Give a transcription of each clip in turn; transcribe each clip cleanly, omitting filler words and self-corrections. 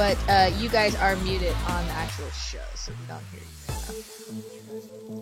but you guys are muted on the actual show, so we don't hear you right now.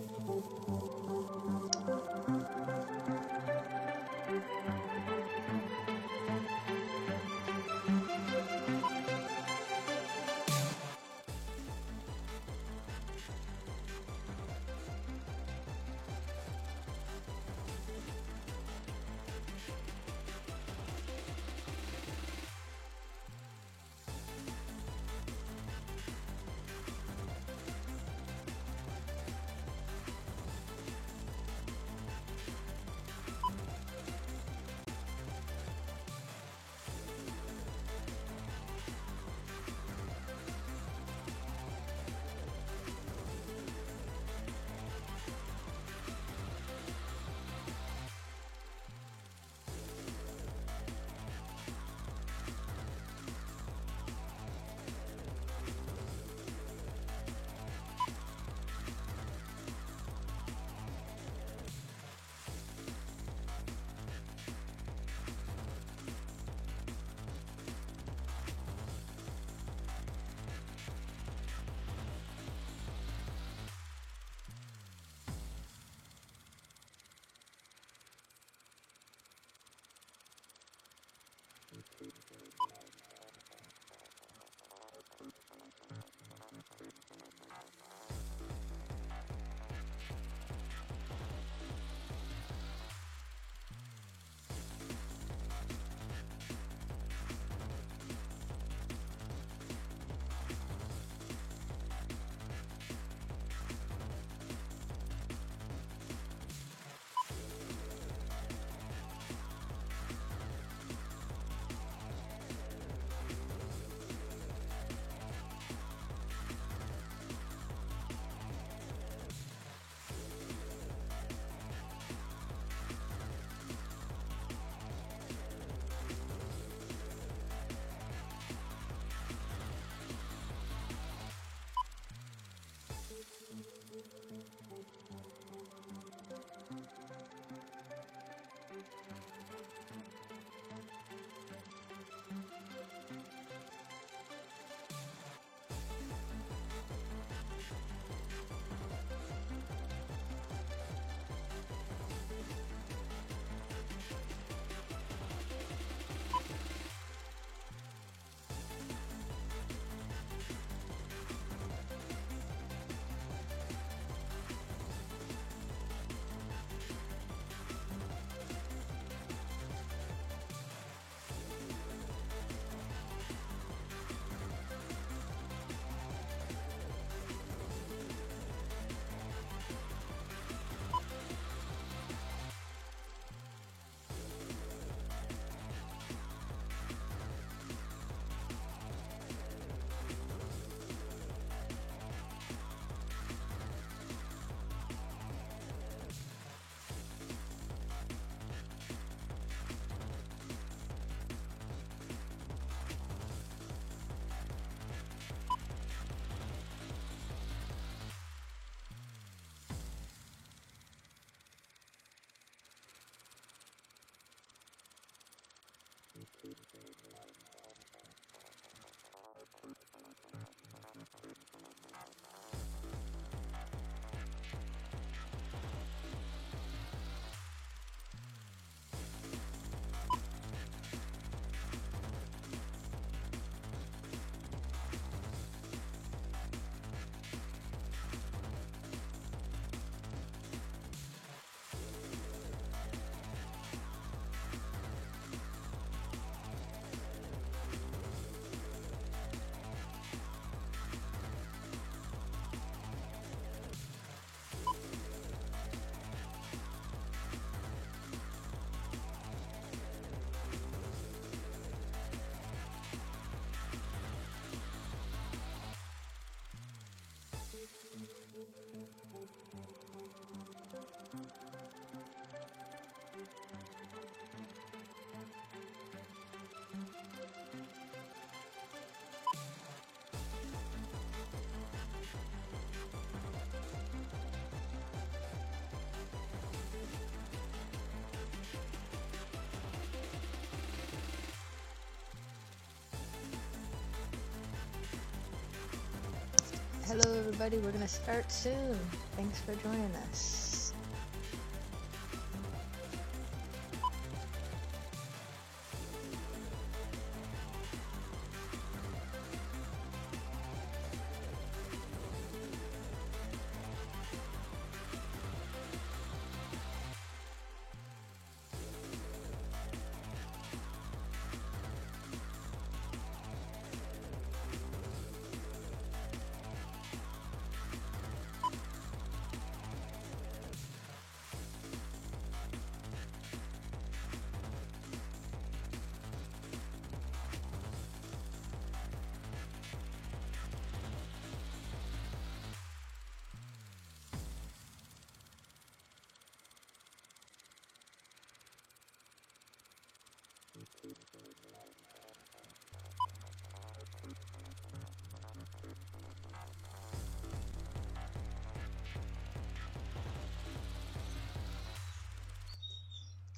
Hello everybody, we're gonna start soon. Thanks for joining us.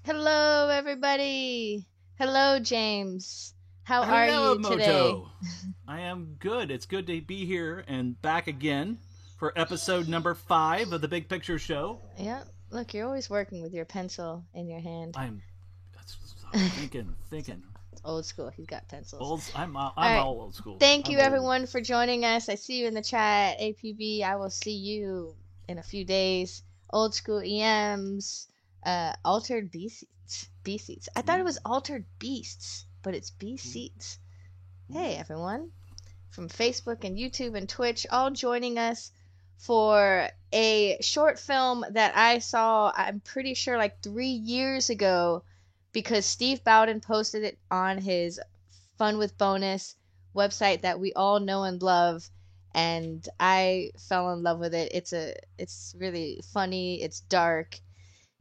Hello everybody. Hello James. How are Hello, you today? Moto. I am good. It's good to be here and back again for episode number 5 of the Big Picture Show. Yeah, look, you're always working with your pencil in your hand. I'm thinking. It's old school. He's got pencils. I'm All right. all old school. Thank I'm you old. everyone for joining us. I see you in the chat. APB, I will see you in a few days. Old school EMs, altered B seats. B seats. I thought it was altered beasts, but it's B seats. Hey everyone from Facebook and YouTube and Twitch, all joining us for a short film that I saw, I'm pretty sure like 3 years ago, because Steve Bowden posted it on his Fun with Bonus website that we all know and love, and I fell in love with it. It's really funny, it's dark,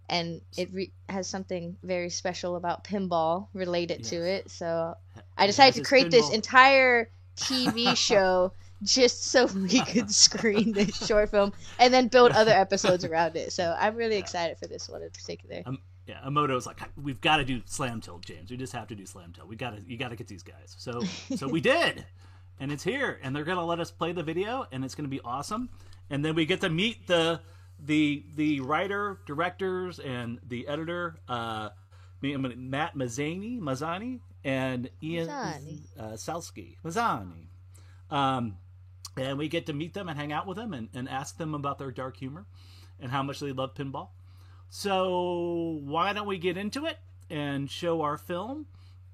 and it has something very special about pinball related to it. So I decided to create this entire TV show just so we could screen this short film and then build other episodes around it. So I'm really excited for this one in particular. Emoto's like, we've got to do Slam Tilt, James. We just have to do Slam Tilt. You got to get these guys. So we did, and it's here, and they're gonna let us play the video, and it's gonna be awesome. And then we get to meet the writer, directors, and the editor, Matt Mazzani, and Ian Salsky. Mazzani. And we get to meet them and hang out with them and ask them about their dark humor and how much they love pinball. So why don't we get into it and show our film,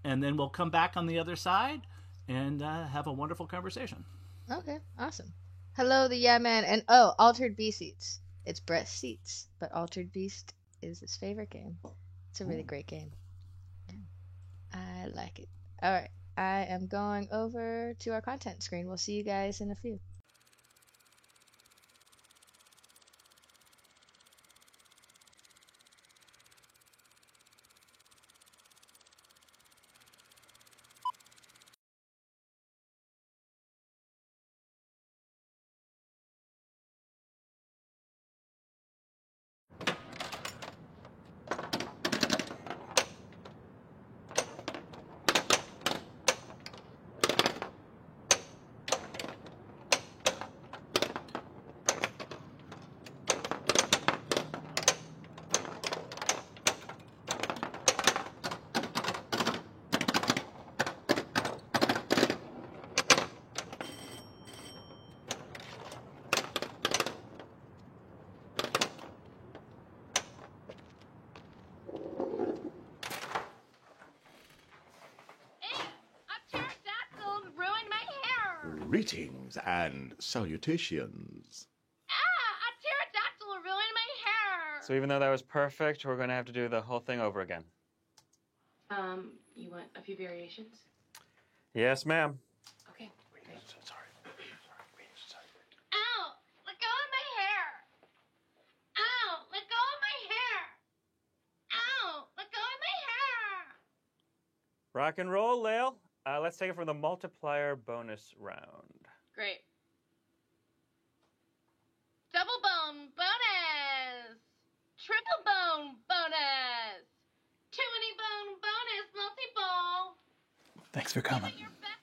and then we'll come back on the other side and have a wonderful conversation. Okay, awesome. Hello, the Yeah Man, and Altered B Seats. It's Brett's Seats, but Altered Beast is his favorite game. It's a really great game. I like it. All right, I am going over to our content screen. We'll see you guys in a few. Greetings and salutations. A pterodactyl ruined my hair! So even though that was perfect, we're going to have to do the whole thing over again. You want a few variations? Yes, ma'am. Okay. Sorry. Ow! Let go of my hair! Ow! Let go of my hair! Ow! Let go of my hair! Rock and roll, Lael. Let's take it from the multiplier bonus round. Great. Double bone bonus! Triple bone bonus! 20 bone bonus multi-ball! Thanks for coming. Your best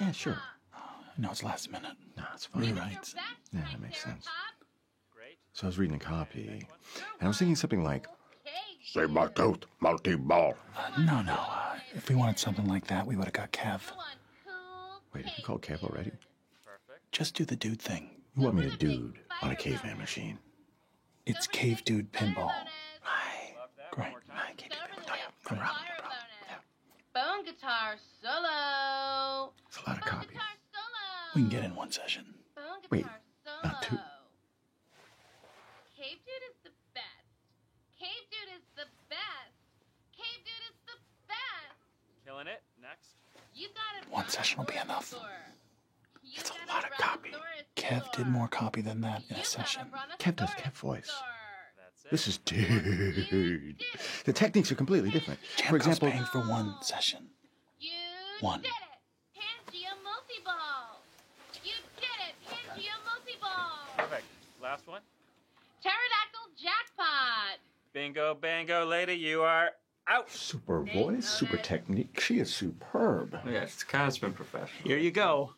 Yeah, sure. I know it's last minute. No, That's funny. Rewrites. Yeah, that makes sense. Great. So I was reading a copy, and I was thinking something like, Okay, my tooth, multi-ball. No. If we wanted something like that, we would have got Kev. go on, cool Wait, have you called Kev already? Perfect. Just do the dude thing. You want me to dude on a caveman machine? It's Cave Dude Pinball. Hi. Love that. Great. One more time. Hi, Cave Start Dude. with the Come around. fire bonus. Bone guitar solo. It's a lot of Bone copies. guitar solo. We can get in one session. Bone Wait, guitar solo. not two. Cave Dude is the best. Cave Dude is the best. Cave Dude is the best. Killing it. Next. You got a One session will be enough. You It's a got lot of copy. Brontosaurus Kev did score. more copy than that in You a got session. Kev does Brontosaurus Kev voice. score. That's it. This is dude. The techniques are completely different. Champ For example, paying for one session. You One. did it. Pangea multi-ball. You did it. Pangea multi-ball. Perfect. Last one. Pterodactyl jackpot. Bingo, bango, lady. You are out. super voice, super technique. She is superb. Yeah, it's kind of been professional. Here you go.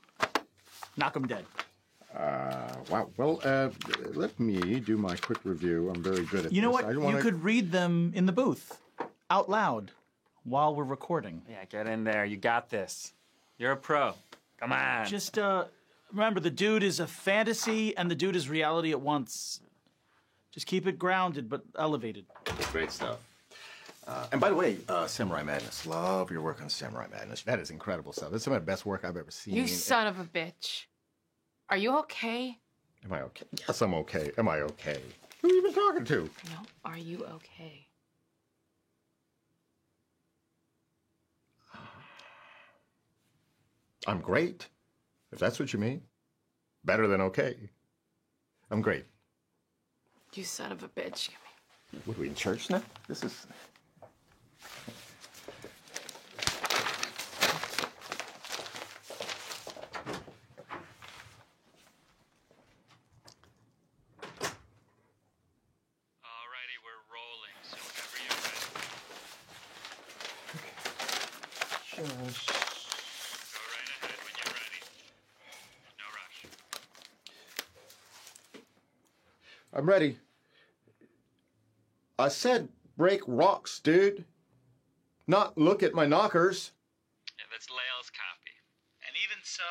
Knock him dead. Wow. Well, let me do my quick review. I'm very good at You know this. what? I don't You wanna... could read them in the booth, out loud, while we're recording. Yeah, get in there. You got this. You're a pro. Come on. Just remember, the dude is a fantasy and the dude is reality at once. Just keep it grounded but elevated. Great stuff. And by the way, Samurai Madness. Love your work on Samurai Madness. That is incredible stuff. That's some of the best work I've ever seen. You son of a bitch. Are you okay? Am I okay? Yes, I'm okay. Am I okay? Who are you been talking to? No, are you okay? I'm great. If that's what you mean. Better than okay. I'm great. You son of a bitch. What are we in church now? This is. Alrighty, we're rolling. So whenever you're ready. Go right ahead when you're ready. No rush. I'm ready. I said break rocks, dude. Not look at my knockers. Yeah, that's Lael's copy. And even so,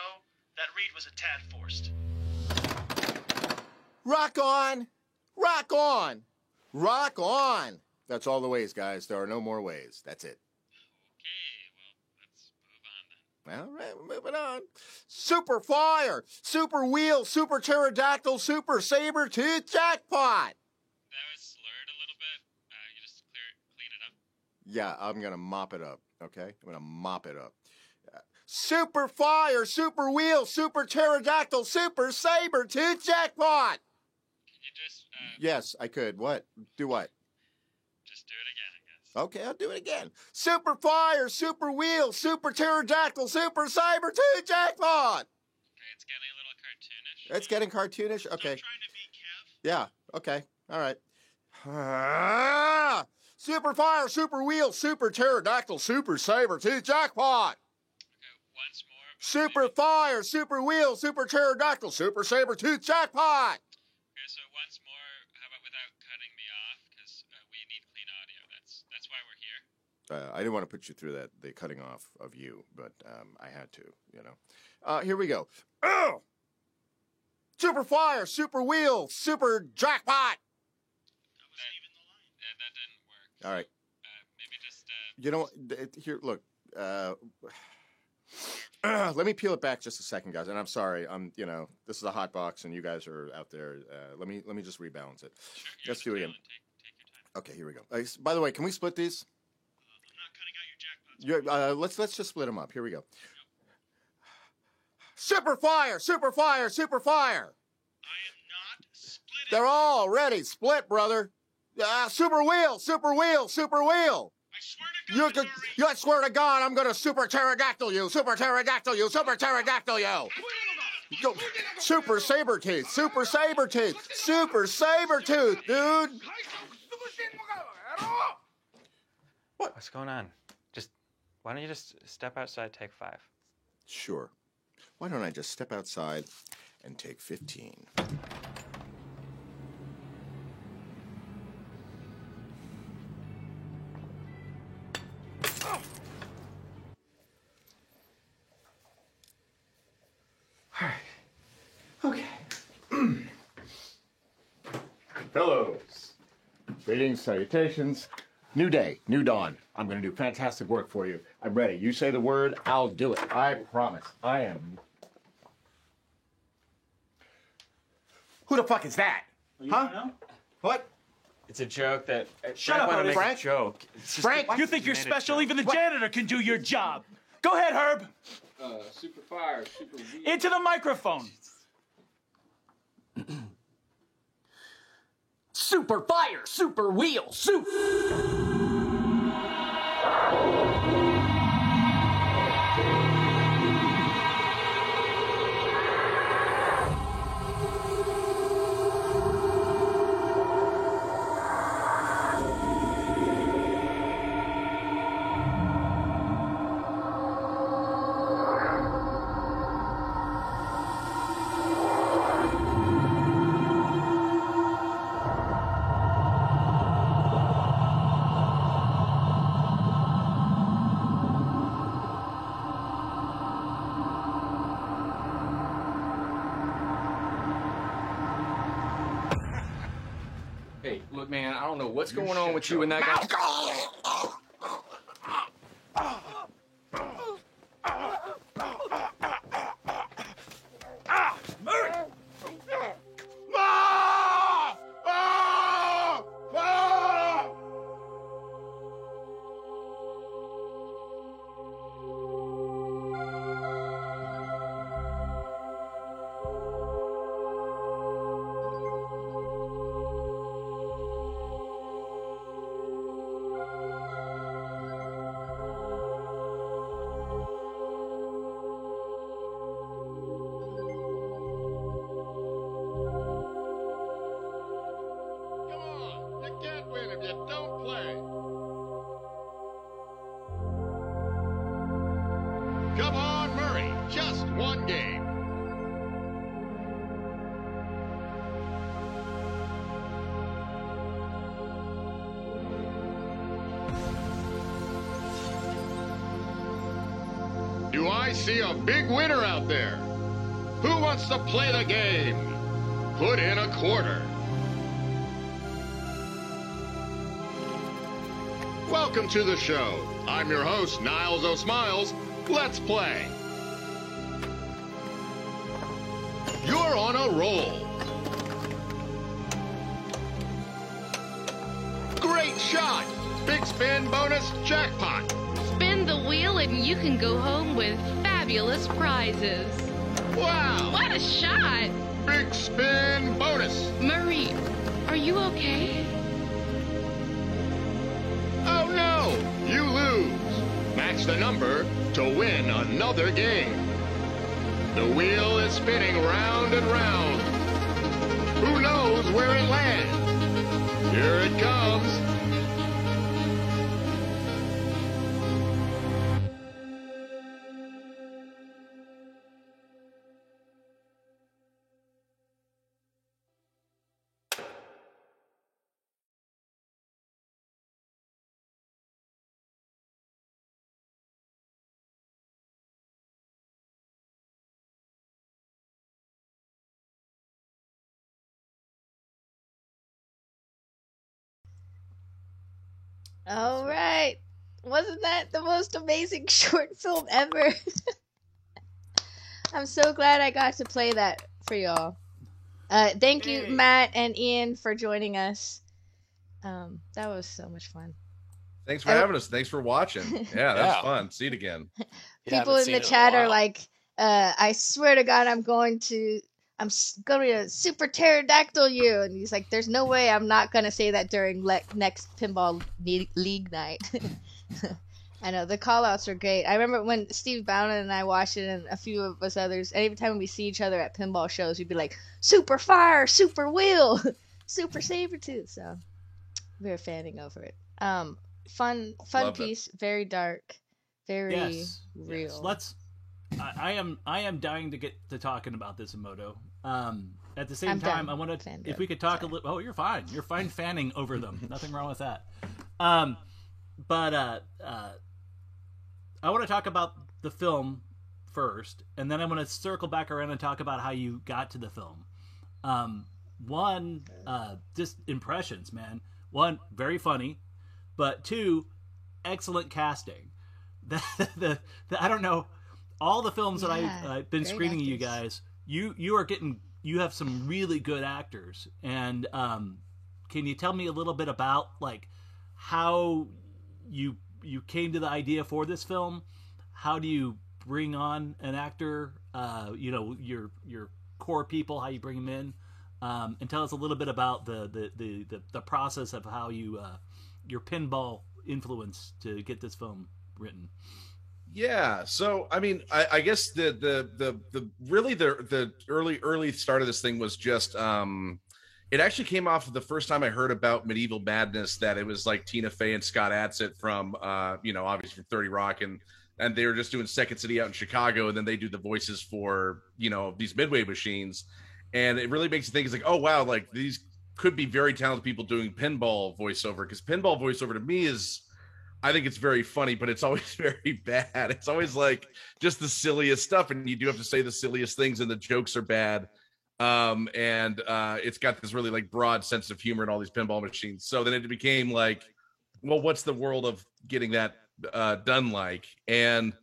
that read was a tad forced. Rock on! Rock on! Rock on! That's all the ways, guys. There are no more ways. That's it. Okay, well, let's move on then. All right, we're moving on. Super fire! Super wheel! Super pterodactyl! Super saber tooth jackpot! That was slurred a little bit. You just clean it up. Yeah, I'm gonna mop it up, okay? I'm gonna mop it up. Super fire, super wheel, super pterodactyl, super saber tooth jackpot! Can you just, Yes, I could. What? Do what? just do it again, I guess. Okay, I'll do it again. Super fire, super wheel, super pterodactyl, super saber tooth jackpot! Okay, it's getting a little cartoonish. It's getting cartoonish? Okay. Trying to be Kev. Yeah, okay. All right. Super fire, super wheel, super pterodactyl, super saber tooth jackpot! Okay, once more. Super fire, super wheel, super pterodactyl, super saber tooth jackpot! Okay, so once more, how about without cutting me off? Because we need clean audio. That's why we're here. I didn't want to put you through the cutting off of you, but I had to, you know. Here we go. Oh! Super fire, super wheel, super jackpot! That didn't work. All right. Maybe just, You know what? Here, look. Let me peel it back just a second, guys. And I'm sorry. This is a hot box, and you guys are out there. Let me just rebalance it. Let's do it again. Take your time. Okay, here we go. By the way, can we split these? I'm not cutting out your jackpots. Let's just split them up. Here we go. Super fire, super fire, super fire. I am not splitting. They're already split, brother. Super wheel, super wheel, super wheel. I swear to God, Murray. I swear to God, I'm gonna super pterodactyl you, super pterodactyl you, super pterodactyl you. Go, super saber tooth, super saber tooth, super saber tooth, dude. What's going on? Why don't you just step outside, take 5? Sure. Why don't I just step outside and take 15. Okay. Fellows, greetings, salutations. New day, new dawn. I'm going to do fantastic work for you. I'm ready. You say the word, I'll do it. I promise. I am. Who the fuck is that? Huh? What? It's a joke that. Shut up, wanted to make Frank. a joke. It's just Frank, You think you're Minute special? joke. Even the janitor can do your job. Go ahead, Herb. Super fire, super weak. Into the microphone. Super fire, super wheel, super. Hey, look, man, I don't know what's going on with you and that guy. Come on. You can't win if you don't play. Come on, Murray. Just one game. Do I see a big winner out there? Who wants to play the game? Put in a quarter. Welcome to the show. I'm your host, Niles O'Smiles. Let's play. You're on a roll. Great shot. Big spin bonus jackpot. Spin the wheel and you can go home with fabulous prizes. Wow. What a shot! Big spin bonus. Murray, are you okay? Oh no, you lose. Match the number to win another game. The wheel is spinning round and round. Who knows where it lands? Here it comes. All right. Wasn't that the most amazing short film ever? I'm so glad I got to play that for y'all. Thank you, Matt and Ian, for joining us. That was so much fun. Thanks for having us. Thanks for watching. Yeah, that was fun. See it again. People in the chat are like, I swear to God, I'm going to super pterodactyl you. And he's like, there's no way I'm not going to say that during next Pinball League night. I know, the call-outs are great. I remember when Steve Bowden and I watched it, and a few of us others, and every time we see each other at pinball shows, we'd be like, super fire, super wheel, super Sabretooth. So we were fanning over it. Fun Loved piece, very dark, very real. Yes. I am dying to get to talking about this, Emoto. At the same I'm time, done. I want to, Fangirl. if we could talk a little. Oh, you're fine. You're fine fanning over them. Nothing wrong with that. But I want to talk about the film first, and then I want to circle back around and talk about how you got to the film. One, just impressions, man. One, very funny, but two, excellent casting. I don't know, all the films that I've been screening you guys, you have some really good actors, and can you tell me a little bit about like how you came to the idea for this film? How do you bring on an actor? Your core people, how you bring them in, and tell us a little bit about the process of how you your pinball influence to get this film written. Yeah, so I mean, I guess the early start of this thing was just it actually came off of the first time I heard about Medieval Madness, that it was like Tina Fey and Scott Adsit from obviously from 30 Rock, and they were just doing Second City out in Chicago, and then they do the voices for these Midway machines, and it really makes you think, it's like, oh wow, like these could be very talented people doing pinball voiceover, because pinball voiceover to me is, I think it's very funny, but it's always very bad. It's always like just the silliest stuff, and you do have to say the silliest things, and the jokes are bad. It's got this really like broad sense of humor in all these pinball machines. So then it became like, well, what's the world of getting that done like? And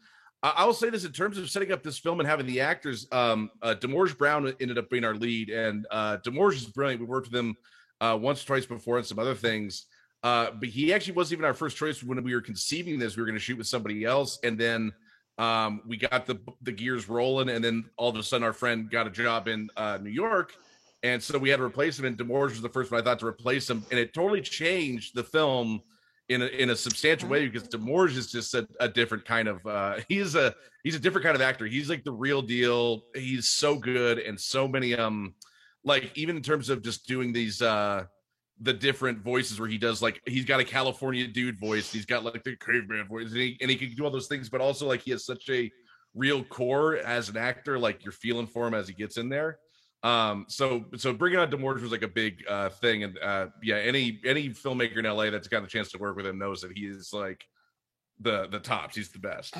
I will say this, in terms of setting up this film and having the actors, Demorge Brown ended up being our lead, and Demorge is brilliant. We worked with him once or twice before and some other things. But he actually wasn't even our first choice when we were conceiving this. We were going to shoot with somebody else, and then we got the gears rolling, and then all of a sudden our friend got a job in New York, and so we had to replace him, and Demorge was the first one I thought to replace him, and it totally changed the film in a substantial way, because Demorge is just a different kind of he's a different kind of actor. He's like the real deal. He's so good, and so many like, even in terms of just doing these the different voices, where he does, like, he's got a California dude voice, he's got like the caveman voice, and he can do all those things, but also like he has such a real core as an actor, like you're feeling for him as he gets in there. So bringing on Demorge was like a big thing, and any filmmaker in LA that's gotten a chance to work with him knows that he is like the tops. He's the best.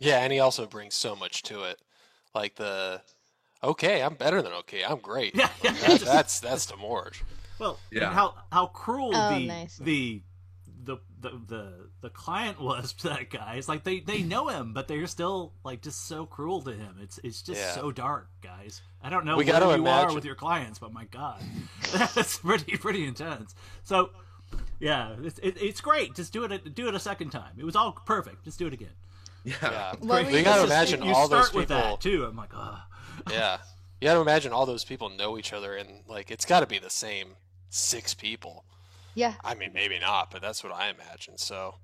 Yeah, and he also brings so much to it, like okay, I'm better than okay, I'm great. Yeah, that's Demorge. Well, yeah. And how cruel nice. the client was to that guy. It's like they know him, but they're still like just so cruel to him. It's just so dark, guys. I don't know where you are with your clients, but my God, that's pretty intense. So yeah, it's great. Just do it a second time. It was all perfect. Just do it again. Yeah. Well, we gotta imagine all those people. With that too. I'm like, oh. Yeah, you gotta imagine all those people know each other, and like it's got to be the same 6 people. Yeah. I mean, maybe not, but that's what I imagine. So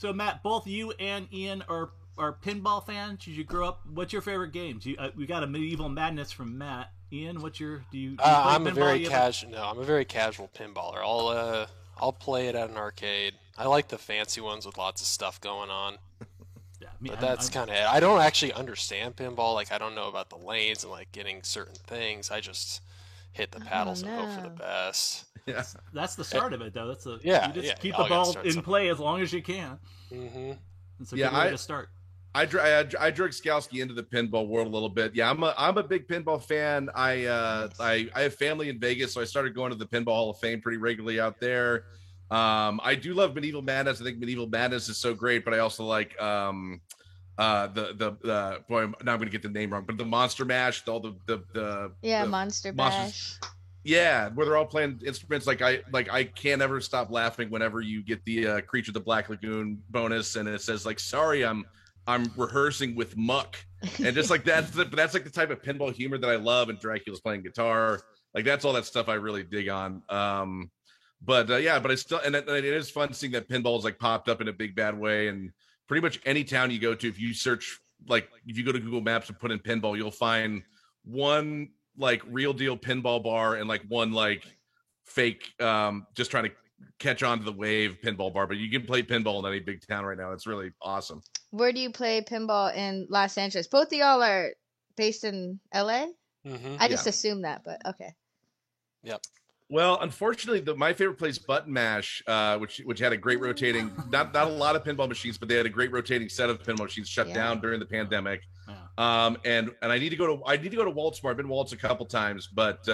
Matt, both you and Ian are pinball fans. Did you grow up? What's your favorite games? We got a Medieval Madness from Matt. Ian, what's your? Do you? I'm a very casual. No, I'm a very casual pinballer. I'll play it at an arcade. I like the fancy ones with lots of stuff going on. Yeah, but that's kind of it. I don't actually understand pinball. Like, I don't know about the lanes and like getting certain things. I just hit the paddles and hope for the best. Yeah, that's the start of it, though. That's you just keep the ball in play as long as you can. Mm-hmm. It's a good way to start. I drug Skalski into the pinball world a little bit. Yeah, I'm a big pinball fan. I have family in Vegas, so I started going to the Pinball Hall of Fame pretty regularly out there. I do love Medieval Madness. I think Medieval Madness is so great, but I also like boy, now I'm gonna get the name wrong, but the Monster Mash, all the Monster Bash. Yeah, where they're all playing instruments. I can't ever stop laughing whenever you get the Creature of the Black Lagoon bonus, and it says like, "Sorry, I'm rehearsing with Muck," and just like that's like the type of pinball humor that I love. And Dracula's playing guitar, like that's all that stuff I really dig on. But I still, and it is fun seeing that pinball is like popped up in a big bad way, and pretty much any town you go to, if you search, like if you go to Google Maps and put in pinball, you'll find one like real deal pinball bar and like one like fake just trying to catch on to the wave pinball bar. But you can play pinball in any big town right now. It's really awesome. Where do you play pinball in Los Angeles? Both of y'all are based in LA? Mm-hmm. I just assumed that, but okay. Yep. Well, unfortunately, my favorite place, Button Mash, which had a great rotating, not a lot of pinball machines, but they had a great rotating set of pinball machines, shut down during the pandemic. And I need to go to Waltz more. I've been to Waltz a couple times, but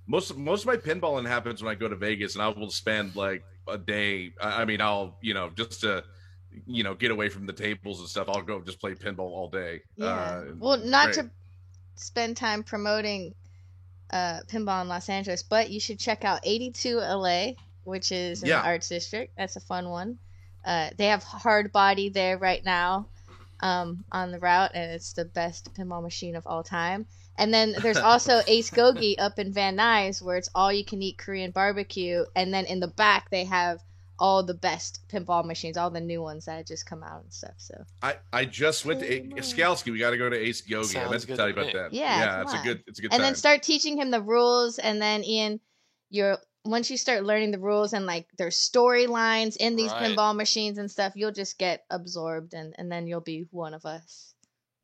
most of my pinballing happens when I go to Vegas, and I will spend like a day. I mean, I'll just to get away from the tables and stuff. I'll go just play pinball all day. Yeah. Well, not to spend time promoting pinball in Los Angeles, but you should check out 82 LA, which is in the Arts District. That's a fun one. They have Hard Body there right now on the route, and it's the best pinball machine of all time. And then there's also Ace Gogi up in Van Nuys, where it's all you can eat Korean barbecue, and then in the back they have all the best pinball machines, all the new ones that had just come out and stuff. So I just went to Skalski. We got to go to Ace Gogi. I meant to tell you about that. Yeah, it's a good and time. then start teaching him the rules, and then Ian, once you start learning the rules and like there's storylines in these pinball machines and stuff, you'll just get absorbed, and then you'll be one of us.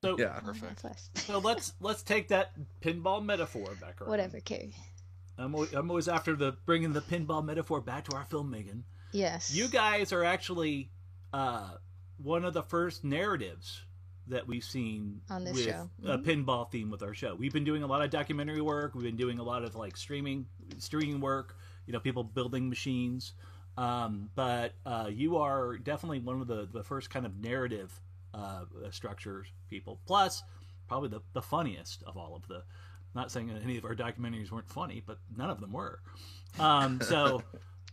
So perfect. So let's take that pinball metaphor back around. Whatever, Carrie. I'm always after bringing the pinball metaphor back to our filmmaking. Yes. You guys are actually one of the first narratives that we've seen on this with show. A pinball theme with our show. We've been doing a lot of documentary work. We've been doing a lot of like streaming work. People building machines. But you are definitely one of the first kind of narrative structures people. Plus, probably the funniest of all of the. Not saying that any of our documentaries weren't funny, but none of them were.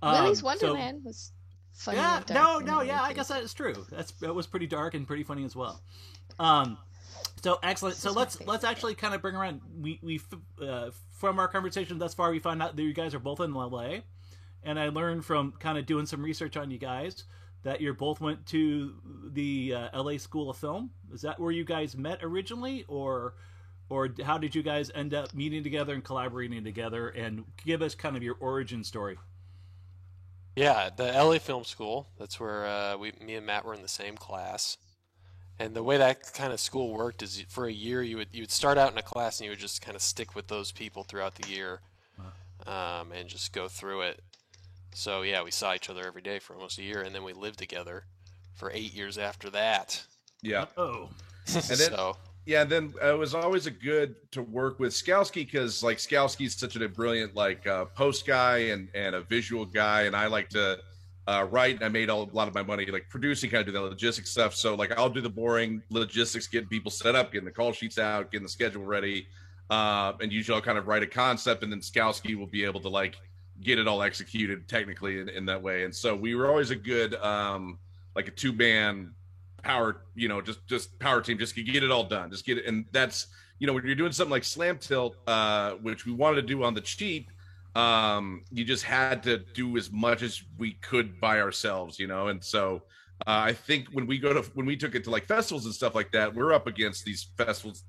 Willy's Wonderland was funny. Yeah, I guess that is true. That was pretty dark and pretty funny as well. So excellent. So let's actually kind of bring around. We from our conversation thus far, we found out that you guys are both in LA, and I learned from kind of doing some research on you guys that you both went to the LA School of Film. Is that where you guys met originally, or how did you guys end up meeting together and collaborating together? And give us kind of your origin story. Yeah, the LA Film School. That's where me and Matt were in the same class. And the way that kind of school worked is for a year you would start out in a class and you would just kind of stick with those people throughout the year, and just go through it. So yeah, we saw each other every day for almost a year, and then we lived together for 8 years after that. Yeah. Oh. And then, yeah, then it was always a good to work with Skalski because like Skalski's such a brilliant post guy and a visual guy, and I like to write. And I made a lot of my money like producing, kind of do the logistics stuff. So like I'll do the boring logistics, getting people set up, getting the call sheets out, getting the schedule ready, and usually I'll kind of write a concept, and then Skalski will be able to like get it all executed technically in that way. And so we were always a good like a two-man power, just power team, just get it all done, just get it. And that's when you're doing something like Slam Tilt, which we wanted to do on the cheap, you just had to do as much as we could by ourselves, and so I think when we took it to like festivals and stuff like that, we're up against these festivals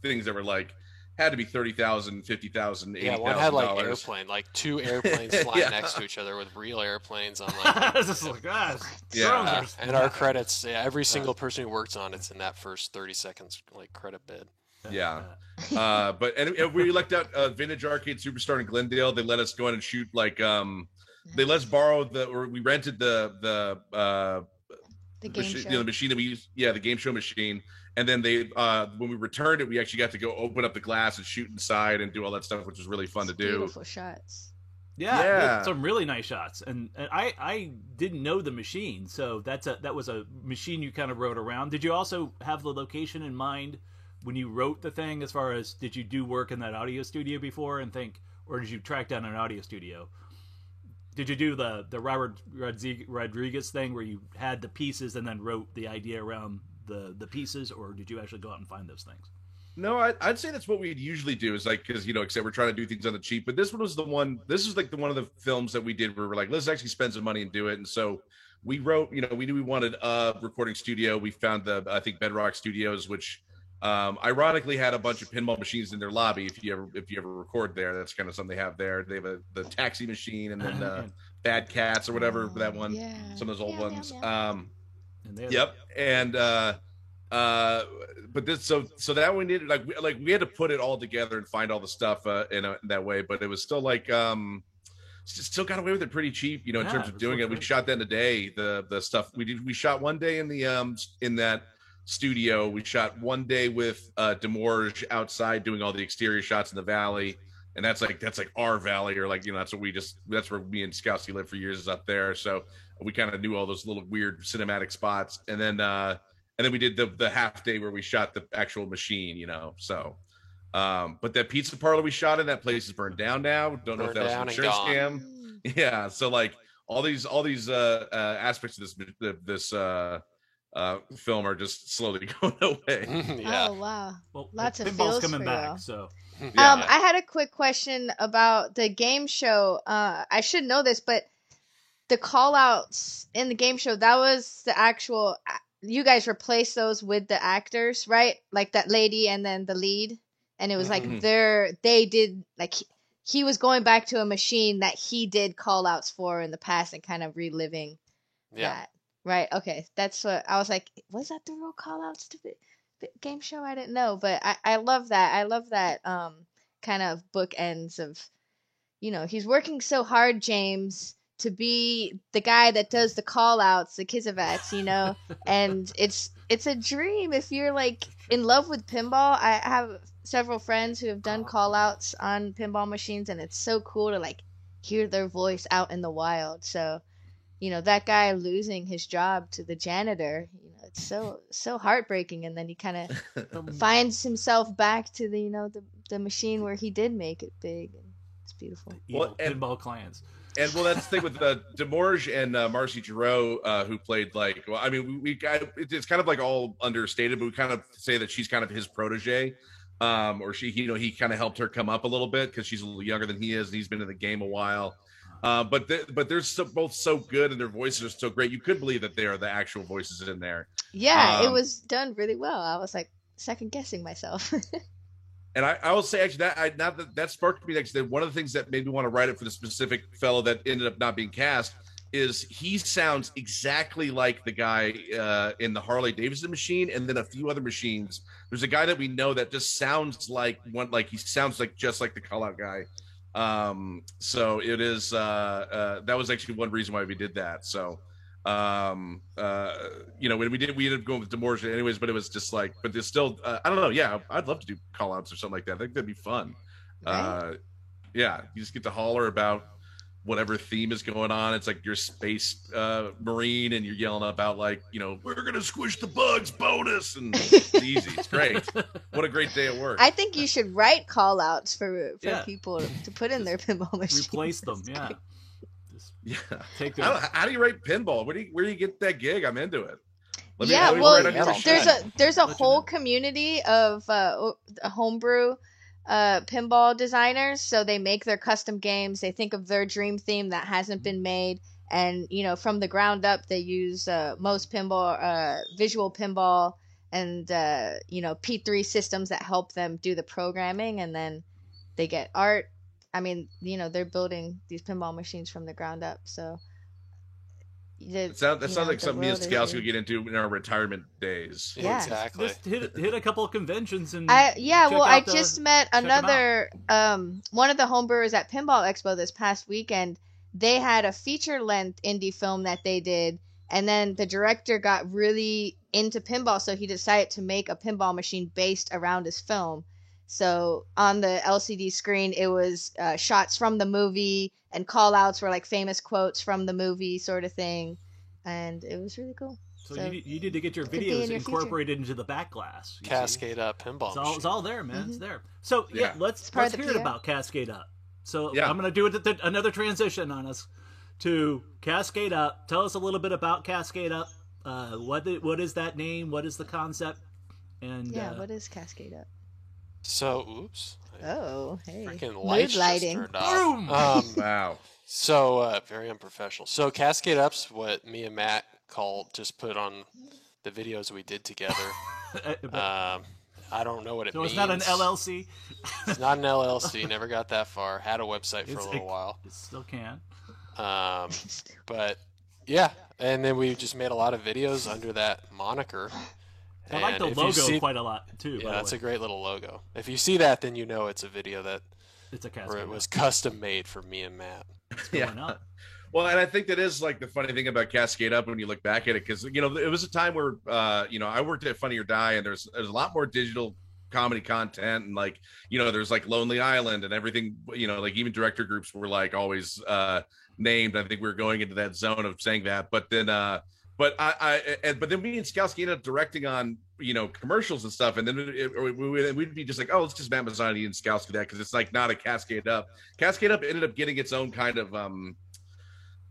things that were like had to be $30,000, $50,000, $80,000. Yeah, one had like airplane, like two airplanes flying next to each other with real airplanes on. Like, just like gosh, and our credits. Yeah, every single person who works on it's in that first 30 seconds like credit bid. Yeah, but we lucked out Vintage Arcade Superstar in Glendale. They let us go in and shoot like they let us borrow we rented the game show. The machine that we used. Yeah, the game show machine. And then they, when we returned it, we actually got to go open up the glass and shoot inside and do all that stuff, which was really fun to do. Beautiful shots. Yeah, some really nice shots. And I didn't know the machine, so that was a machine you kind of wrote around. Did you also have the location in mind when you wrote the thing? As far as did you do work in that audio studio before and think, or did you track down an audio studio? Did you do the Robert Rodriguez thing where you had the pieces and then wrote the idea around the pieces, or did you actually go out and find those things? No, I'd say that's what we'd usually do is like, because except we're trying to do things on the cheap, but this one was this is like one of the films that we did where we're like, let's actually spend some money and do it. And so we wrote, we knew we wanted a recording studio. We found I think Bedrock Studios, which ironically had a bunch of pinball machines in their lobby. If you ever record there, that's kind of something they have there. They have the taxi machine and then Bad Cats or whatever, that one, some of those old ones. Yep. And but this so that we needed we had to put it all together and find all the stuff in that way, but it was still like still got away with it pretty cheap, in terms of doing it. We shot that in a day. The stuff we shot one day in the in that studio. We shot one day with Demorge outside doing all the exterior shots in the valley, and that's like our valley, or that's where me and Skowski lived for years, is up there. So we kind of knew all those little weird cinematic spots, and then we did the half day where we shot the actual machine, so but that pizza parlor we shot in, that place is burned down now. Don't know if that was an insurance scam. Yeah, so all these aspects of this film are just slowly going away. Oh wow. Well, lots of pinball's feels coming for back, y'all. so I had a quick question about the game show. I should know this, but the call outs in the game show, that was the actual, you guys replaced those with the actors, right? Like that lady and then the lead, and it was like they did, like he was going back to a machine that he did call outs for in the past and kind of reliving that. Right. Okay. That's what I was like. Was that the real call outs to the game show? I didn't know, but I love that. I love that kind of bookends of, he's working so hard, James, to be the guy that does the call outs, the Kizavats, and it's a dream if you're like in love with pinball. I have several friends who have done call outs on pinball machines, and it's so cool to like hear their voice out in the wild. So that guy losing his job to the janitor, it's so heartbreaking. And then he kind of finds himself back to the machine where he did make it big. And it's beautiful. Pinball clients. And that's the thing with Demorge and Marcy Giroux, who played it's kind of like all understated, but we kind of say that she's kind of his protege. Or he kind of helped her come up a little bit because she's a little younger than he is, and he's been in the game a while. But they're both so good, and their voices are so great. You could believe that they are the actual voices in there. Yeah, it was done really well. I was like second guessing myself. And I will say, actually, that sparked me. Actually, one of the things that made me want to write it for the specific fellow that ended up not being cast is he sounds exactly like the guy in the Harley Davidson machine, and then a few other machines. There's a guy that we know that just sounds like he sounds like just like the call out guy. So it is that was actually one reason why we did that. So when we ended up going with Demorge anyways, but it was just like, but there's still I don't know. Yeah, I'd love to do call outs or something like that. I think that'd be fun. Right. Yeah, you just get to holler about whatever theme is going on. It's like you're space marine, and you're yelling about we're gonna squish the bugs bonus, and it's easy. It's great. What a great day at work. I think you should write call outs for people to put in their pinball machines. Replace them. Yeah. Take how do you write pinball? Where do you get that gig? I'm into it. There's a whole community of homebrew pinball designers. So they make their custom games. They think of their dream theme that hasn't been made, and from the ground up they use most pinball, visual pinball, and P3 systems that help them do the programming, and then they get art. I mean, they're building these pinball machines from the ground up. So that sounds like something me and Skowski would get into in our retirement days. Yeah, exactly. Just hit a couple of conventions and I just met another one of the homebrewers at Pinball Expo this past weekend. They had a feature-length indie film that they did, and then the director got really into pinball, so he decided to make a pinball machine based around his film. So on the LCD screen, it was shots from the movie, and call-outs were like famous quotes from the movie sort of thing, and it was really cool. So you need to get your videos incorporated into the back glass. Cascade Up pinball. It's all there, man. Mm-hmm. It's there. So let's hear it about Cascade Up. So I'm going to do another transition on us to Cascade Up. Tell us a little bit about Cascade Up. What is that name? What is the concept? And what is Cascade Up? So, oops. Oh, hey. Freaking lights just turned off. Wow. So, very unprofessional. So, Cascade Up's what me and Matt just put on the videos we did together. I don't know what it means. So, it's not an LLC? It's not an LLC. Never got that far. Had a website for a little while. It still can. But Yeah, and then we just made a lot of videos under that moniker. I like the And if you logo quite a lot too. Yeah, that's a great little logo. If you see that, then you know it's a video that it's a where it was custom made for me and Matt. Yeah. Well, and I think that is like the funny thing about Cascade Up when you look back at it, because you know it was a time where you know I worked at Funny or Die, and there's a lot more digital comedy content, and like you know there's like Lonely Island and everything. You know, like even director groups were like always named. I think we were going into that zone of saying that, but then but then me and Skalski ended up directing on commercials and stuff, and then we'd be just like, oh, let's just Matt Mazzani and Skalski that, because it's like not a Cascade Up. Cascade Up ended up getting its own kind of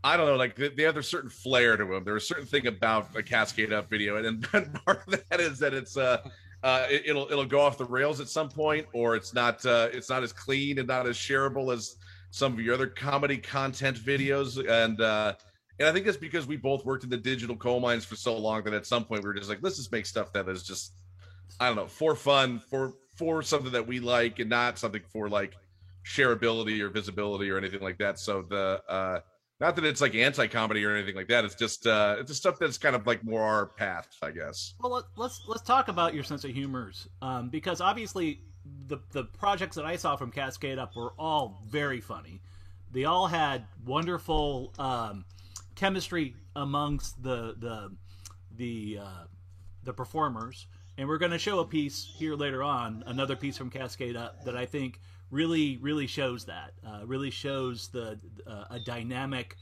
I don't know, like they have a certain flair to them. There's a certain thing about a Cascade Up video, and part of that is that it's it'll go off the rails at some point, or it's not as clean and not as shareable as some of your other comedy content videos, and I think that's because we both worked in the digital coal mines for so long that at some point we were just like, let's just make stuff that is just, I don't know, for fun, for something that we like, and not something for like shareability or visibility or anything like that. So the not that it's like anti-comedy or anything like that. It's just stuff that's kind of like more our path, I guess. Well, let's talk about your sense of humors, because obviously the projects that I saw from Cascade Up were all very funny. They all had wonderful chemistry amongst the performers, and we're going to show a piece here later on, another piece from Cascade Up that I think really shows that, really shows a dynamic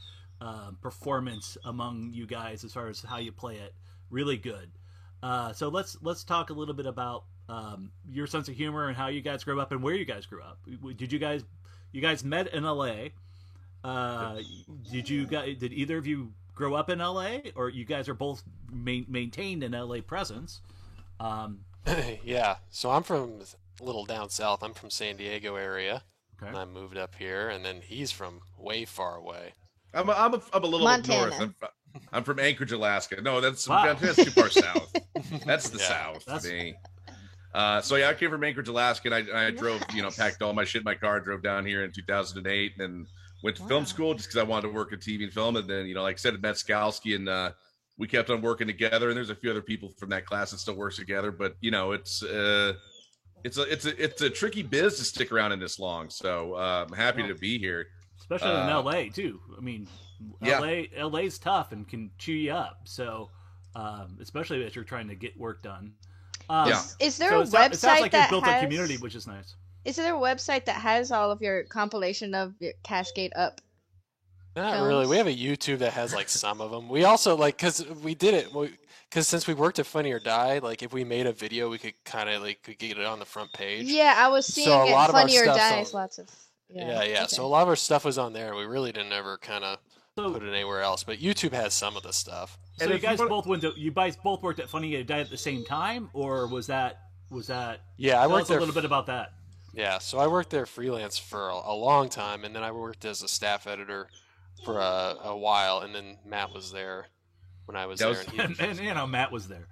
performance among you guys as far as how you play it. Really good. So let's talk a little bit about your sense of humor and how you guys grew up and where you guys grew up. Did you guys met in LA? Did either of you grow up in LA, or you guys are both maintained an LA presence? Yeah, so I'm from a little down south. I'm from San Diego area, and I moved up here, and then he's from way far away. I'm a little Montana. north. I'm from Anchorage, Alaska. No, that's too far south. That's the south for me. So yeah, I came from Anchorage, Alaska, and I drove, packed all my shit in my car, drove down here in 2008, and went to film school just because I wanted to work in TV and film. And then, like I said, I met Skalski, and we kept on working together. And there's a few other people from that class that still works together. But it's a tricky biz to stick around in this long. So I'm happy to be here, especially in LA too. I mean, LA's tough and can chew you up. So especially as you're trying to get work done. Is there a website it sounds like that you built has a community, which is nice. Is there a website that has all of your compilation of your Cascade Up? Not films? really. We have a YouTube that has like some of them. We also because we did it because since we worked at Funny or Die, like if we made a video, we could kind of could get it on the front page. Yeah, I was seeing So a it. lot of our Funny or stuff's Die on- is lots of. Yeah. Okay. So a lot of our stuff was on there, and we really didn't ever kind of put it anywhere else. But YouTube has some of the stuff. So you guys both worked at Funny or Die at the same time, or was that? Yeah, I tell worked us there a little bit about that. Yeah, so I worked there freelance for a long time, and then I worked as a staff editor for a while, and then Matt was there when I was there. And Matt was there.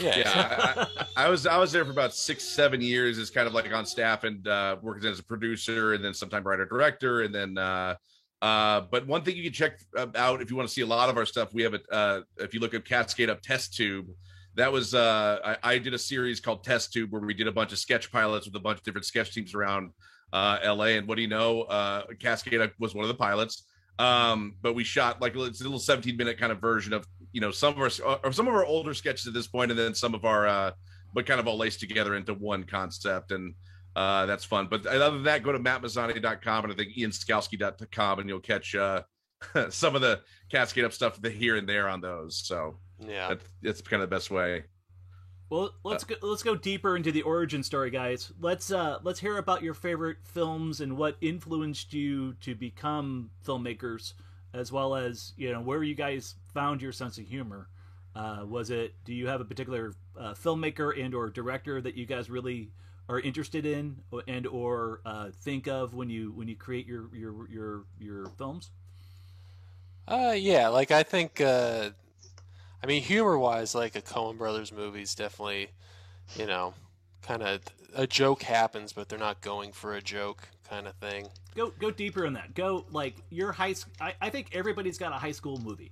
Yeah. I was there for about 6-7 years as kind of like on staff and working as a producer, and then sometime writer director, and then but one thing you can check out if you want to see a lot of our stuff, we have it if you look at Cascade Up Test Tube. That was I did a series called Test Tube where we did a bunch of sketch pilots with a bunch of different sketch teams around LA. And what do you know? Cascade Up was one of the pilots. But we shot like it's a little 17-minute kind of version of some of our older sketches at this point, and then some of our but kind of all laced together into one concept, and that's fun. But other than that, go to mattmazzani.com and I think ianskalski.com, and you'll catch some of the Cascade Up stuff here and there on those. So yeah, that's kind of the best way. Well, let's go deeper into the origin story, guys. Let's hear about your favorite films and what influenced you to become filmmakers, as well as where you guys found your sense of humor. Do you have a particular filmmaker and or director that you guys really are interested in and or think of when you create your films? Yeah, like I think I mean, humor-wise, like a Coen Brothers movie is definitely, kind of a joke happens, but they're not going for a joke kind of thing. Go deeper in that. Go like your I think everybody's got a high school movie.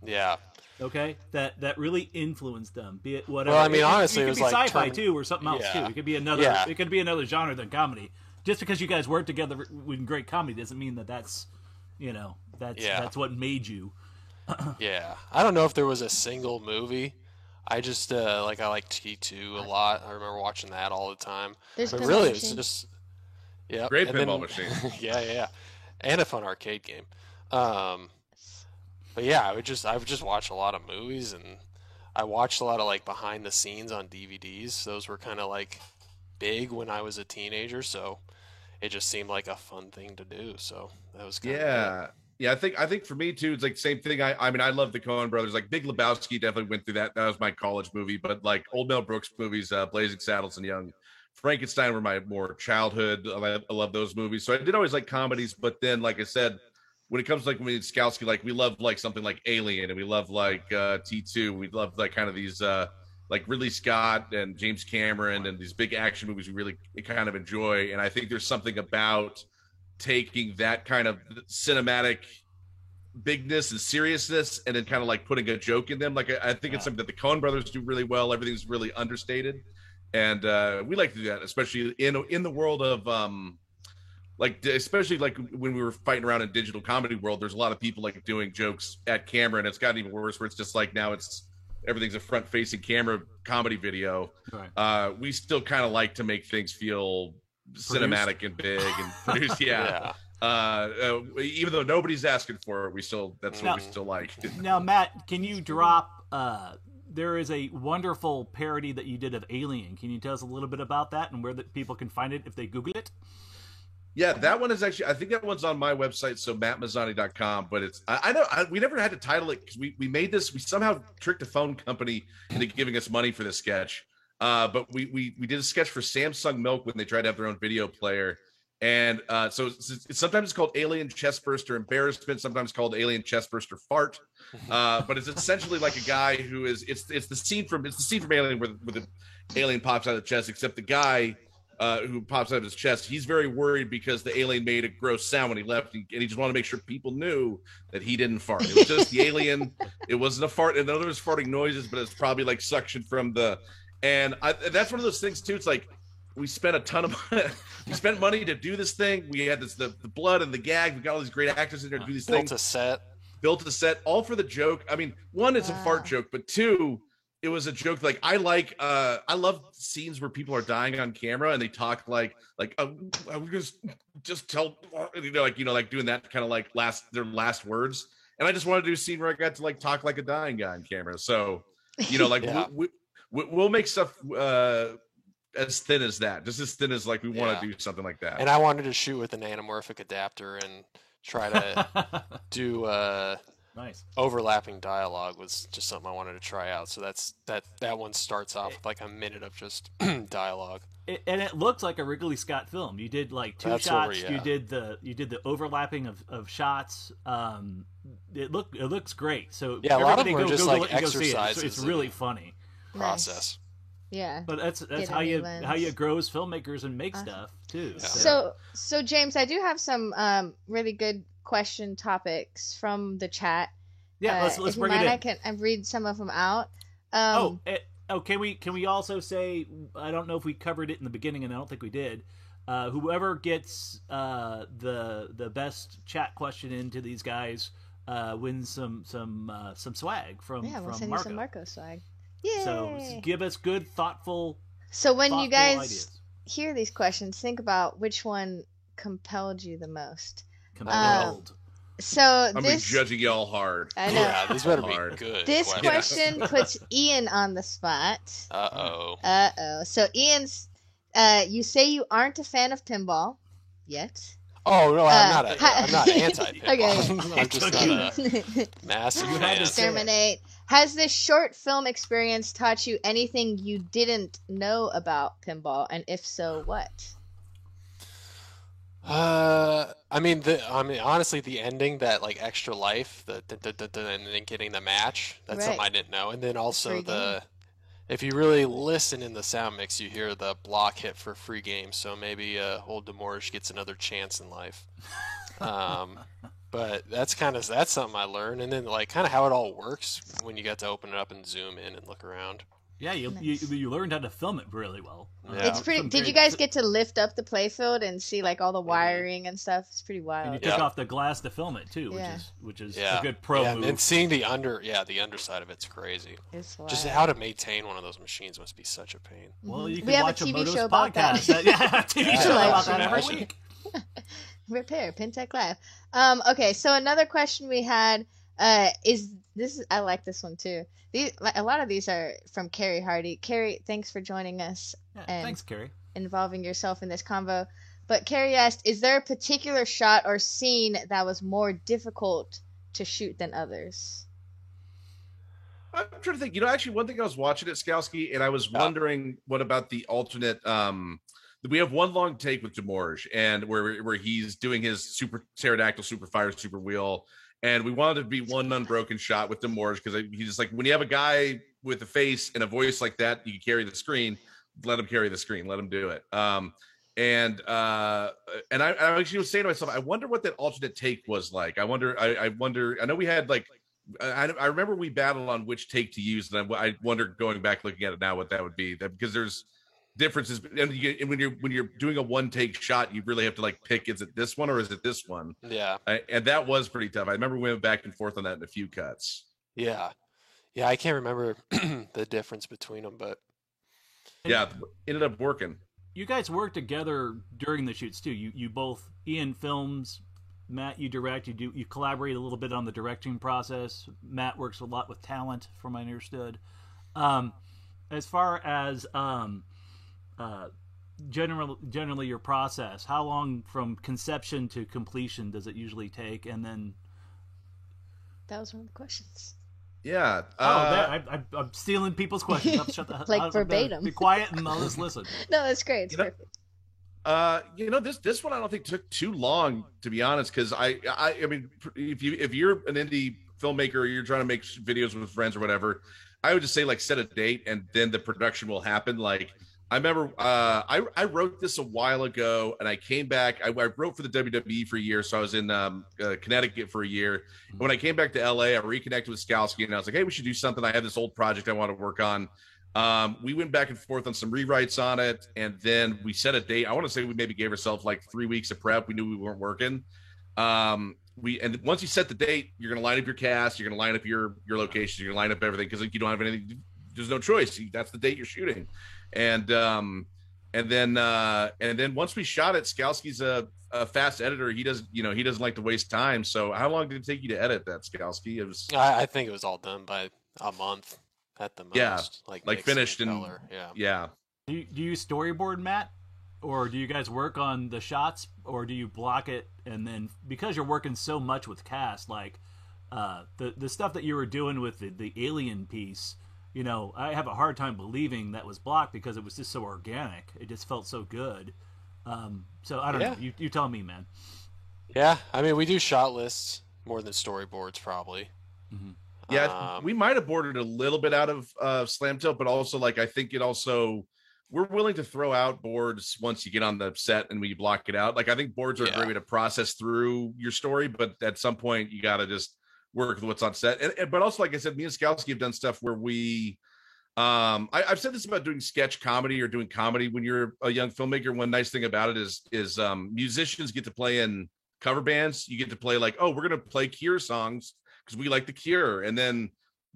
Yeah. Okay, that really influenced them. Be it whatever. Well, I mean, honestly, it it could was be like sci-fi too, or something else too. It could be another. Yeah. It could be another genre than comedy. Just because you guys work together in great comedy doesn't mean that's that's what made you. Yeah, I don't know if there was a single movie. I just I like T2 a lot. I remember watching that all the time. There's but Pinball really, Machine. it's just Great and pinball machine. yeah, and a fun arcade game. But yeah, I would just watch a lot of movies, and I watched a lot of like behind the scenes on DVDs. Those were kind of like big when I was a teenager, so it just seemed like a fun thing to do. So that was kind of Yeah, I think for me too, it's like same thing. I mean, I love the Coen Brothers. Like Big Lebowski definitely went through that. That was my college movie. But like old Mel Brooks movies, Blazing Saddles and Young Frankenstein were my more childhood. I love those movies. So I did always like comedies. But then, like I said, when it comes to like when it's Skowski, like we love like something like Alien, and we love like T2. We love like kind of these like Ridley Scott and James Cameron and these big action movies we really kind of enjoy. And I think there's something about taking that kind of cinematic bigness and seriousness and then kind of like putting a joke in them. Like I think it's something that the Coen Brothers do really well. Everything's really understated, and we like to do that, especially in the world of like especially like when we were fighting around in digital comedy world. There's a lot of people like doing jokes at camera, and it's gotten even worse where it's just like now everything's a front facing camera comedy video. Right. We still kind of like to make things feel cinematic and big and produced. Yeah. Even though nobody's asking for it, that's what we still like. Now, Matt, can you drop? There is a wonderful parody that you did of Alien. Can you tell us a little bit about that and where people can find it if they Google it? Yeah, that one is actually, I think that one's on my website, so mattmazzani.com. But it's, we never had to title it because we made this, we somehow tricked a phone company into giving us money for this sketch. But we did a sketch for Samsung Milk when they tried to have their own video player. And so sometimes it's called Alien Chestburster Embarrassment, sometimes called Alien Chestburster Fart. But it's essentially like a guy who is, it's the scene from Alien where the alien pops out of the chest, except the guy who pops out of his chest, he's very worried because the alien made a gross sound when he left, and he just wanted to make sure people knew that he didn't fart. It was just the alien. It wasn't a fart, and there was farting noises, but it's probably like suction from the. And that's one of those things too. It's like we spent a ton of money. We spent money to do this thing. We had the blood and the gag. We got all these great actors in there to do these things. Built a set, all for the joke. I mean, one, it's a fart joke, but two, it was a joke. Like I love scenes where people are dying on camera and they talk like I'm gonna just tell, like doing that kind of like their last words. And I just wanted to do a scene where I got to like talk like a dying guy on camera. So, like we'll make stuff as thin as that, just as thin as like we want to do something like that. And I wanted to shoot with an anamorphic adapter and try to do overlapping dialogue was just something I wanted to try out. So that one starts off with like a minute of just dialogue. And it looked like a Ridley Scott film. You did like two shots. You did the overlapping of shots. It looks great. So yeah, a lot of them are just like exercises. It's really funny process. Yeah, but that's how you grow as filmmakers and make stuff too. Yeah. So James, I do have some really good question topics from the chat. Yeah, let's bring it in. I read some of them out. Can we also say, I don't know if we covered it in the beginning, and I don't think we did. Whoever gets the best chat question into these guys wins some swag from we'll send Marco. You some Marco swag. Yay! So give us good, thoughtful. So when you guys ideas. Hear these questions, think about which one compelled you the most. Compelled. So I'm judging y'all hard. I know. Yeah, these better be good. This question puts Ian on the spot. Uh-oh. So Ian's, you say you aren't a fan of pinball yet. Oh no, I'm not anti-pinball. Okay. I'm just not a massive fan. Exterminate. Has this short film experience taught you anything you didn't know about pinball, and if so, what? Honestly, the ending, that like extra life, and then getting the match, that's something I didn't know. And then also if you really listen in the sound mix, you hear the block hit for free game. So maybe old Demorge gets another chance in life. But But that's something I learned, and then like kind of how it all works when you get to open it up and zoom in and look around. Yeah, you learned how to film it really well. Yeah. It's pretty. Did you guys get to lift up the playfield and see like all the wiring and stuff? It's pretty wild. And you took off the glass to film it too, which is a good pro move. And seeing the underside of it's crazy. It's wild. Just how to maintain one of those machines must be such a pain. Well, you can We have watch a TV Moto's show about that. podcast. Yeah, a TV show about that every week. Repair Pintech Live. Okay, so another question we had is this. I like this one too. A lot of these are from Carrie Hardy. Carrie, thanks for joining us. Yeah, and thanks, Carrie. Involving yourself in this convo. But Carrie asked, is there a particular shot or scene that was more difficult to shoot than others? I'm trying to think. Actually, one thing I was watching at Skalski, and I was wondering, what about the alternate? We have one long take with Demorge, and where he's doing his super pterodactyl, super fire, super wheel, and we wanted to be one unbroken shot with Demorge because he's just like, when you have a guy with a face and a voice like that, you can carry the screen. Let him carry the screen. Let him do it. And I actually was saying to myself, I wonder what that alternate take was like. I wonder. I know we had like. I remember we battled on which take to use, and I wonder, going back looking at it now, what that would be. Because there's differences, and when you're doing a one take shot, you really have to like pick, is it this one or is it this one? Yeah. And that was pretty tough. I remember we went back and forth on that in a few cuts. Yeah, I can't remember the difference between them, but yeah, ended up working. You guys work together during the shoots too. You both, Ian films, Matt, you direct. You collaborate a little bit on the directing process. Matt works a lot with talent, from what I understood. As far as generally your process, how long from conception to completion does it usually take? And then that was one of the questions. Yeah. I'm stealing people's questions. I'll shut the like verbatim. Be quiet and I'll just listen. No, that's great. It's perfect. This one I don't think took too long, to be honest, because I mean, if you're an indie filmmaker or you're trying to make videos with friends or whatever, I would just say like set a date and then the production will happen. Like I remember I wrote this a while ago and I came back. I wrote for the WWE for a year, so I was in Connecticut for a year. And when I came back to LA, I reconnected with Skalski and I was like, hey, we should do something. I have this old project I want to work on. We went back and forth on some rewrites on it, and then we set a date. I want to say we maybe gave ourselves like 3 weeks of prep. We knew we weren't working. And once you set the date, you're going to line up your cast, you're going to line up your locations, you're going to line up everything, because you don't have anything. There's no choice. That's the date you're shooting. And then once we shot it, Skalski's a fast editor. He doesn't like to waste time. So how long did it take you to edit that, Skalski? It was. I think it was all done by a month. At the most, yeah, like finished and color. Yeah. Do you storyboard, Matt, or do you guys work on the shots, or do you block it and then, because you're working so much with cast, like the stuff that you were doing with the alien piece, I have a hard time believing that was blocked because it was just so organic. It just felt so good. So I don't know. You tell me, man. Yeah, I mean, we do shot lists more than storyboards, probably. Mm-hmm. Yeah, we might have bordered a little bit out of Slam Tilt, but also like I think it also, we're willing to throw out boards once you get on the set and we block it out. Like I think boards are a great way to process through your story, but at some point you got to just work with what's on set. But also, like I said, me and Skalski have done stuff where we, I've said this about doing sketch comedy or doing comedy when you're a young filmmaker. One nice thing about it is musicians get to play in cover bands. You get to play like, oh, we're gonna play Cure songs because we like the Cure, and then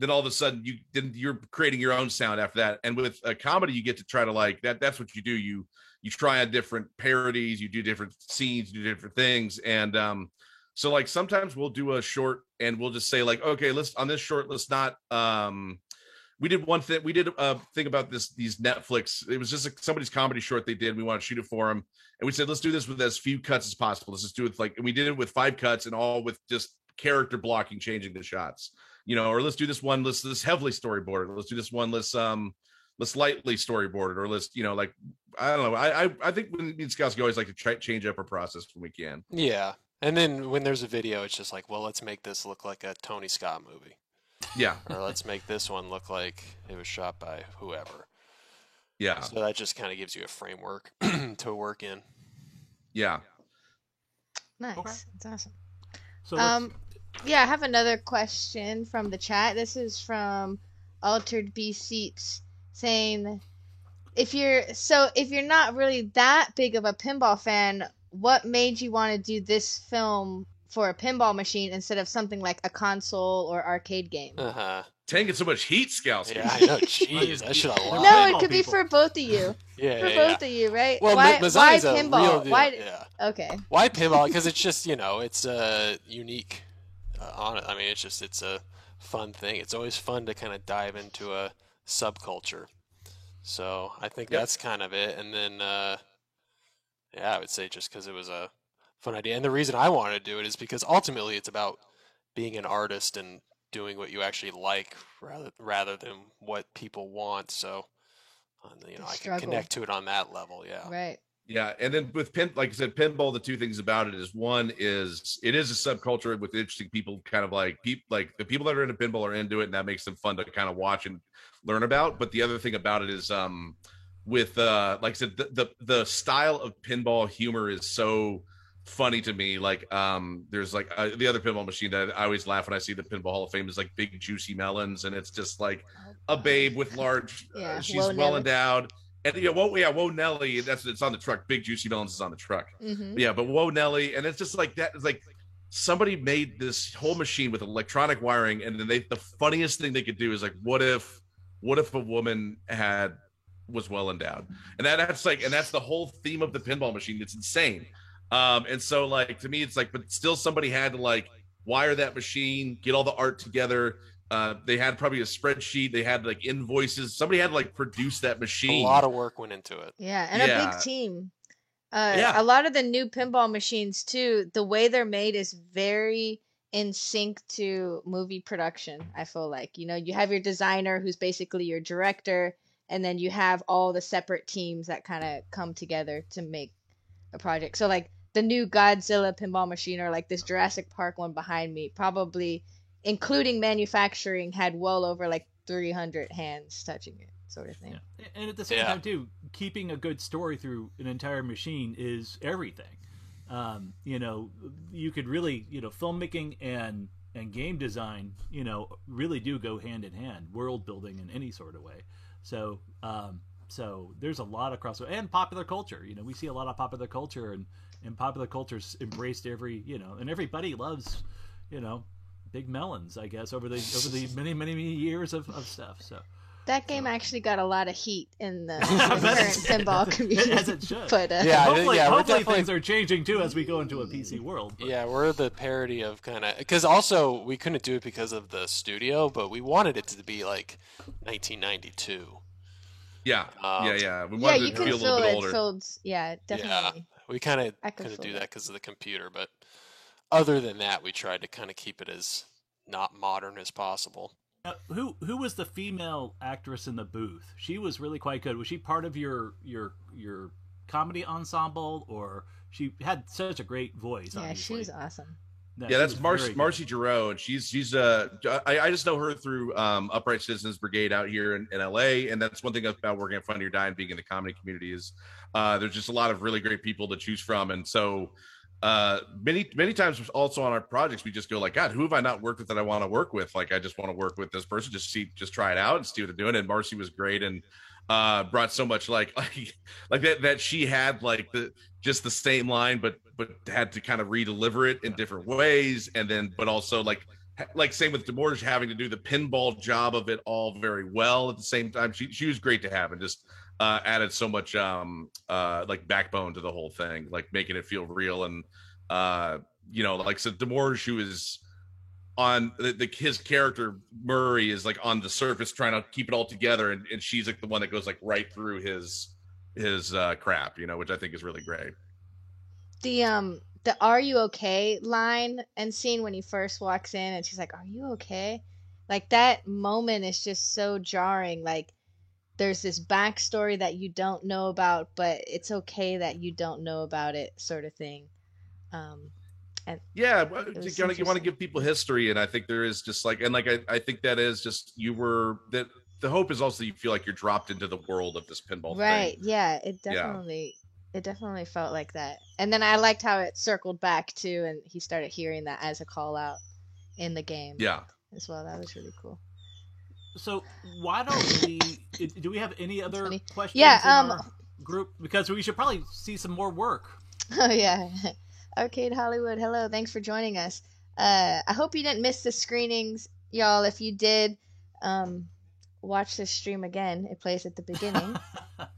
all of a sudden you're creating your own sound after that. And with a comedy, you get to try to like that's what you do. You try on different parodies, you do different scenes, you do different things. And so like sometimes we'll do a short and we'll just say like, okay, let's on this short, let's not we did a thing about these Netflix. It was just somebody's comedy short they did. We want to shoot it for them. And we said, let's do this with as few cuts as possible. Let's just do it and we did it with 5 cuts and all with just character blocking, changing the shots, or let's do this one, let's heavily storyboard it. Let's do this one, let's lightly storyboard it, or let's, like, I don't know. I think me and Skalski always like to try change up our process when we can. Yeah. And then when there's a video, it's just like, well, let's make this look like a Tony Scott movie. Yeah. Or let's make this one look like it was shot by whoever. Yeah. So that just kind of gives you a framework to work in. Yeah. Nice. Okay. That's awesome. So Yeah, I have another question from the chat. This is from Altered B Seats saying, if you're not really that big of a pinball fan, what made you want to do this film for a pinball machine instead of something like a console or arcade game? Taking so much heat, Scouts. Yeah, I know. Jeez, I should have loved No, it could be for both of you. Yeah, for both of you, right? Well, why Mazzani's a pinball? real deal. Why? Yeah. Okay. Why pinball? Because it's just, it's unique. I mean, it's a fun thing. It's always fun to kind of dive into a subculture. So I think that's kind of it. And then, I would say just because it was a fun idea. And the reason I wanted to do it is because ultimately it's about being an artist and doing what you actually like rather than what people want. So, I can connect to it on that level. Yeah. Right. Yeah, and then with like I said, pinball. The two things about it is, one is it is a subculture with interesting people, kind of like the people that are into pinball are into it, and that makes them fun to kind of watch and learn about. But the other thing about it is, with like I said, the style of pinball humor is so funny to me. Like there's like the other pinball machine that I always laugh when I see the Pinball Hall of Fame is like Big Juicy Melons, and it's just like a babe with large she's well endowed. And Whoa Nelly, it's on the truck. Big Juicy Melons is on the truck. Mm-hmm. Yeah, but Whoa Nelly, and it's just like that. It's like somebody made this whole machine with electronic wiring, and then the funniest thing they could do is like, what if a woman was well endowed, and that's the whole theme of the pinball machine. It's insane. And so like to me, it's like, but still somebody had to like wire that machine, get all the art together. They had probably a spreadsheet. They had like invoices. Somebody had to like produce that machine. A lot of work went into it. Yeah, and a big team. A lot of the new pinball machines too, the way they're made is very in sync to movie production. I feel like, you have your designer who's basically your director, and then you have all the separate teams that kind of come together to make a project. So like the new Godzilla pinball machine, or like this Jurassic Park one behind me, probably including manufacturing, had well over like 300 hands touching it, sort of thing. Yeah. And at the same time too, keeping a good story through an entire machine is everything. You could really, filmmaking and game design, really do go hand in hand, world building in any sort of way. So there's a lot of crossover, and popular culture. We see a lot of popular culture, and popular culture's embraced every, and everybody loves, Big Melons, I guess, over the many years of stuff. So that game actually got a lot of heat in the current pinball community. As it should. But hopefully things are changing too as we go into a PC world. But. Yeah, we're the parody of because also we couldn't do it because of the studio, but we wanted it to be like 1992. Yeah, We you wanted it to can feel a little bit older. definitely. Yeah, we kind of couldn't do that because of the computer, but other than that, we tried to kind of keep it as not modern as possible. Who was the female actress in the booth? She was really quite good. Was she part of your comedy ensemble, or she had such a great voice? Yeah, obviously. she was awesome. Yeah, that's Marcy Giroux, and she's I just know her through Upright Citizens Brigade out here in LA, and that's one thing about working at Funny or Die and being in the comedy community is there's just a lot of really great people to choose from, and so many times also on our projects we just go like, God, who have I not worked with that I want to work with? Like I just want to work with this person, just try it out and see what they're doing. And Marcy was great and brought so much like that she had like the same line but had to kind of re-deliver it in different ways, and then but also like same with Demorge having to do the pinball job of it all very well at the same time. She was great to have and just added so much like backbone to the whole thing, like making it feel real. And like so Demorge, who is on his character Murray is like on the surface trying to keep it all together, and she's like the one that goes like right through his crap, which I think is really great. The "Are you okay?" line and scene when he first walks in and she's like, "Are you okay?" Like that moment is just so jarring. Like there's this backstory that you don't know about, but it's okay that you don't know about it, sort of thing. And yeah, you want to give people history, and I think there is just like, and like I think that is just that the hope is also you feel like you're dropped into the world of this pinball right thing. Yeah, it definitely It definitely felt like that. And then I liked how it circled back too, and he started hearing that as a call out in the game. Yeah. As well. That was really cool. So why don't we? Do we have any other questions? Yeah. In our group, because we should probably see some more work. Oh yeah. Arcade Hollywood. Hello. Thanks for joining us. I hope you didn't miss the screenings, y'all. If you did, watch this stream again. It plays at the beginning.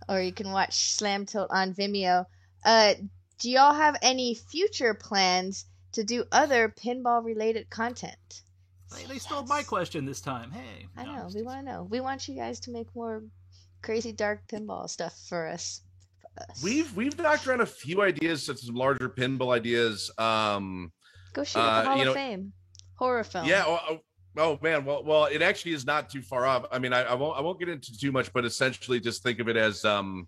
Or you can watch Slam Tilt on Vimeo. Do y'all have any future plans to do other pinball related content? They stole my question this time. Hey. I know. We want to know. We want you guys to make more crazy dark pinball stuff for us. We've knocked around a few ideas, such as some larger pinball ideas. Go shoot at the Hall of Fame. Horror film. Yeah. Oh man. Well, it actually is not too far off. I mean, I won't get into too much, but essentially, just think of it as like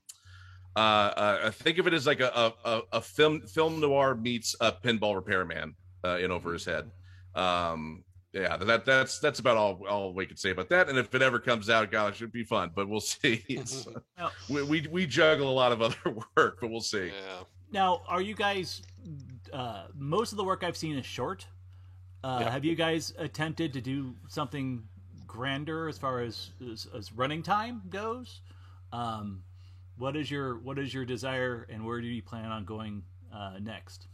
a film noir meets a pinball repairman in over his head. Yeah, that's about all we can say about that. And if it ever comes out, gosh, it'd be fun, but we'll see. We juggle a lot of other work, but we'll see. Yeah. Now, are you guys? Most of the work I've seen is short. Have you guys attempted to do something grander as far as running time goes? What is your desire, and where do you plan on going next?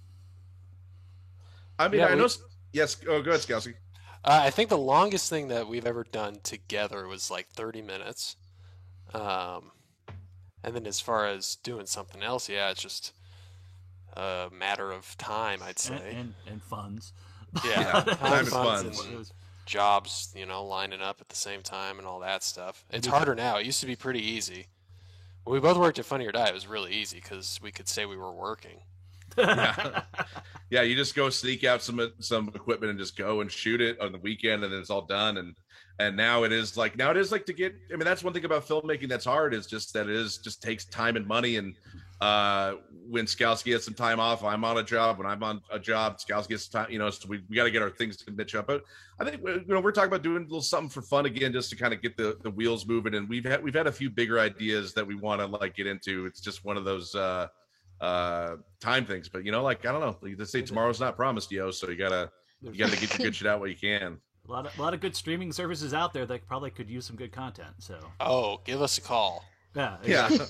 I mean, I know. Yes. Oh, go ahead, Scalzi. I think the longest thing that we've ever done together was like 30 minutes. And then as far as doing something else, yeah, it's just a matter of time, I'd say. And funds. Yeah, time and funds. And jobs, lining up at the same time and all that stuff. It's harder now. It used to be pretty easy. When we both worked at Funny or Die, it was really easy because we could say we were working. Yeah, you just go sneak out some equipment and just go and shoot it on the weekend, and then it's all done. And now it is like to get. I mean, that's one thing about filmmaking that's hard is just that it just takes time and money. And when Scalzi gets some time off, I'm on a job. When I'm on a job, Scalzi gets time. So we got to get our things to niche up. But I think we're talking about doing a little something for fun again, just to kind of get the wheels moving. And we've had a few bigger ideas that we want to get into. It's just one of those time things, but I don't know, they say tomorrow's not promised, so you gotta get your good shit out while you can. A lot of good streaming services out there that probably could use some good content, so give us a call. Yeah. For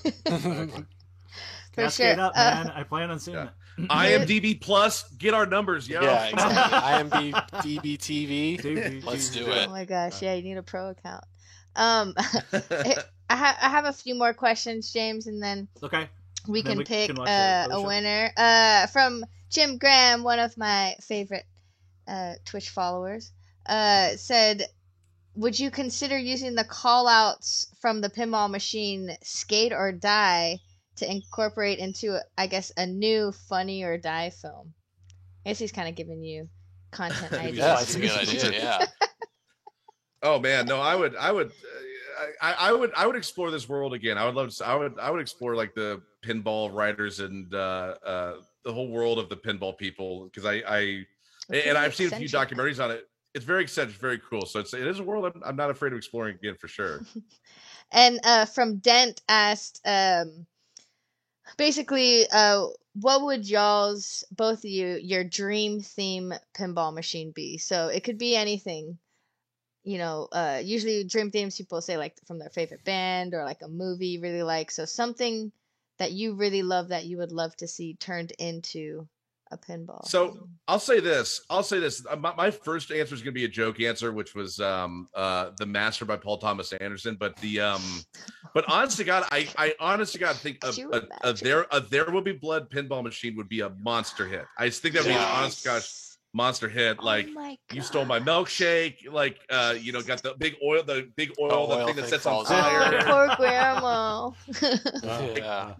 Cascade sure. Up, man. I plan on seeing it. IMDb Plus, get our numbers, yo. Yeah, exactly. IMDb TV. Let's do it. Oh my gosh, yeah, you need a pro account. I have a few more questions, James, and then we can pick a winner. From Jim Graham, one of my favorite Twitch followers, said, would you consider using the call-outs from the pinball machine Skate or Die to incorporate into, I guess, a new Funny or Die film? I guess he's kind of giving you content ideas. Yeah, that's a good idea, yeah. Oh, man, no, I would explore this world again. I would explore like the pinball writers and the whole world of the pinball people, because I've seen a few documentaries on it. It's very eccentric, very cool. So it is a world I'm not afraid of exploring again for sure. And from Dent asked, basically, what would both of you, your dream theme pinball machine be? So it could be anything. Usually dream themes people say like from their favorite band or like a movie you really like. So something that you really love that you would love to see turned into a pinball. So I'll say this. My first answer is going to be a joke answer, which was The Master by Paul Thomas Anderson. But but honest to God, I honest to God think a There Will Be Blood pinball machine would be a monster hit. I just think that would be an honest to gosh monster hit. Like, you stole my milkshake, like got the big oil the thing that sets on fire. Poor grandma.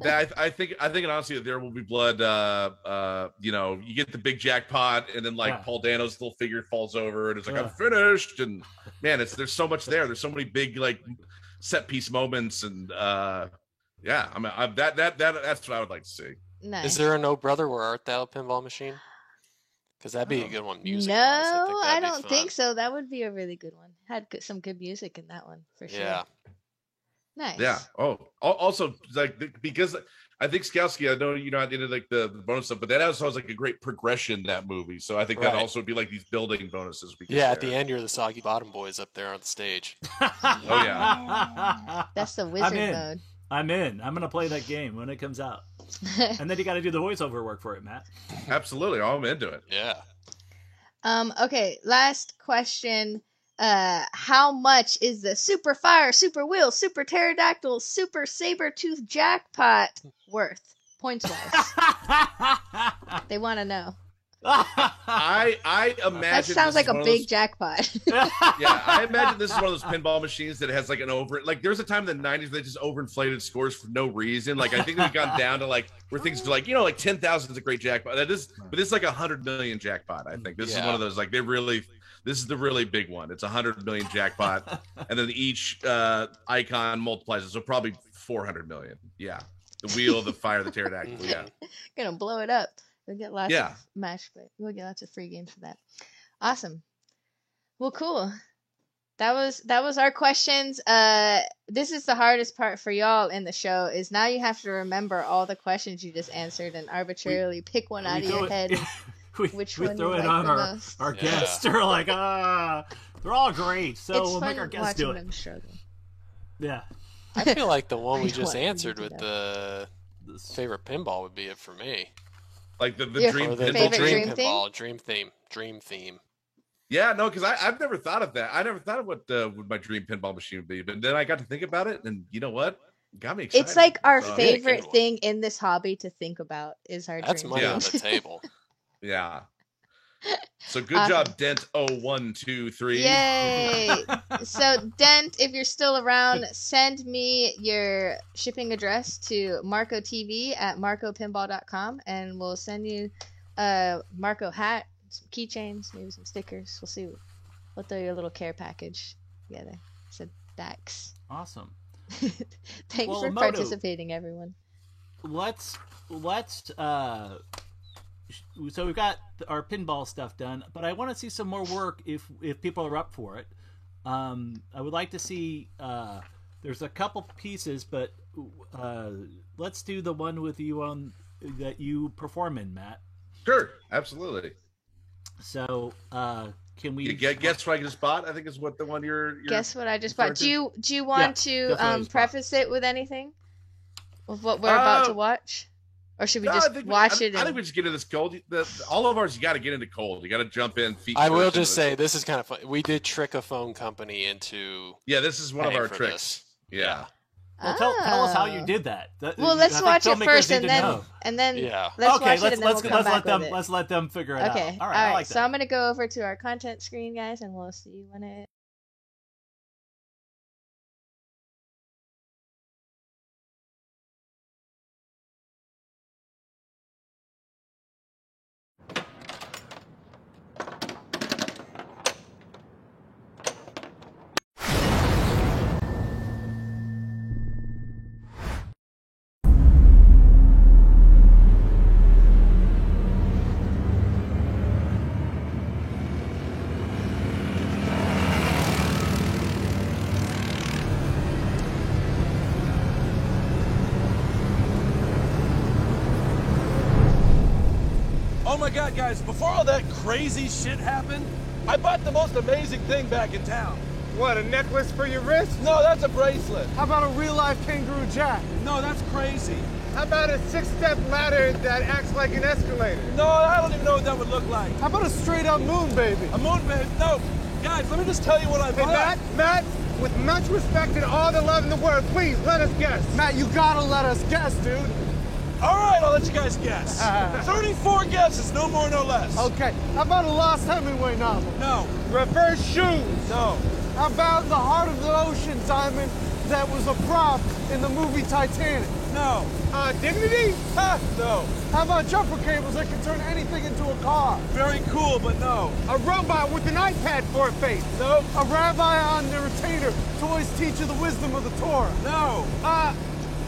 I think honestly There Will Be Blood, you get the big jackpot, and then Paul Dano's little figure falls over and it's like, I'm finished. And man, there's so much there. There's so many big set piece moments, and that's what I would like to see. Nice. Is there a No Brother Where Art Thou pinball machine? Because that'd be a good one. Music. No, I don't think so. That would be a really good one. Had some good music in that one for sure. Yeah. Nice. Yeah. Oh, also because I think Skowski, I know you're not into like the bonus stuff, but that also has like a great progression, that movie. So I think that also would be like these building bonuses. At the end, you're the Soggy Bottom Boys up there on the stage. Oh, yeah. That's the wizard mode. I'm in. I'm going to play that game when it comes out. And then you got to do the voiceover work for it, Matt. Absolutely. I'm into it. Yeah. Okay, last question. How much is the Super Fire, Super Wheel, Super Pterodactyl, Super Sabertooth jackpot worth? Points-wise. They want to know. I imagine that sounds like a big jackpot. Yeah, I imagine this is one of those pinball machines that has like an there was a time in the 90s they just overinflated scores for no reason. Like I think we've gone down to like where things are like, you know, like 10,000 is a great jackpot. But this is like 100 million jackpot. I think this is one of those like this is the really big one. It's 100 million jackpot, and then each icon multiplies it, so probably 400 million. Yeah, the wheel, the fire, the pterodactyl. Yeah, gonna blow it up. We'll get lots of match play. We'll get lots of free games for that. Awesome. Well, cool. That was our questions. This is the hardest part for y'all in the show is now you have to remember all the questions you just answered and arbitrarily pick one out of your head. Which we one throw you it like on the most. our guests. They're like, they're all great. So it's we'll fun make our guests do it. Them struggle. Yeah. I feel like the one we just answered with the favorite pinball would be it for me. Like the dream pinball, dream theme. Yeah, no, because I've never thought of that. I never thought of what my dream pinball machine would be, but then I got to think about it, and you know what? It got me excited. It's like our favorite thing in this hobby to think about is our That's dream. money on the table. Yeah. So good job, Dent 0123. Yay! So Dent, if you're still around, send me your shipping address to marcotv@marcopinball.com, and we'll send you a Marco hat, some keychains, maybe some stickers. We'll see. We'll throw you a little care package together. So Dax. Awesome. Thanks for participating, everyone. Let's so we've got our pinball stuff done, but I want to see some more work if people are up for it. I would like to see there's a couple pieces, but let's do the one with you on that you perform in, Matt. Sure, absolutely. So can we guess what I just bought? I think is what the one you're guess what I just bought. Do you want to preface it with anything of what we're about to watch? Or should we just watch it? I think we just get into this cold. All of ours, you got to get into cold. You got to jump in. I will just say this is kind of fun. We did trick a phone company into. Yeah, this is one of our tricks. Yeah. Well, tell us how you did that. Well, let's watch it first, and then let's watch it, and then let's let them figure it out. Okay. All right. So I'm gonna go over to our content screen, guys, and we'll see you when it. Oh my God, guys, before all that crazy shit happened, I bought the most amazing thing back in town. What, a necklace for your wrist? No, that's a bracelet. How about a real-life kangaroo jack? No, that's crazy. How about a 6-step ladder that acts like an escalator? No, I don't even know what that would look like. How about a straight-up moon baby? A moon baby? No. Guys, let me just tell you what I bought. Hey, Matt, with much respect and all the love in the world, please let us guess. Matt, you gotta let us guess, dude. All right, I'll let you guys guess. 34 guesses, no more, no less. Okay. How about a Lost Hemingway novel? No. Reverse shoes? No. How about the Heart of the Ocean diamond that was a prop in the movie Titanic? No. Dignity? No. How about jumper cables that can turn anything into a car? Very cool, but no. A robot with an iPad for a face? No. A rabbi on the retainer to always teach you the wisdom of the Torah? No.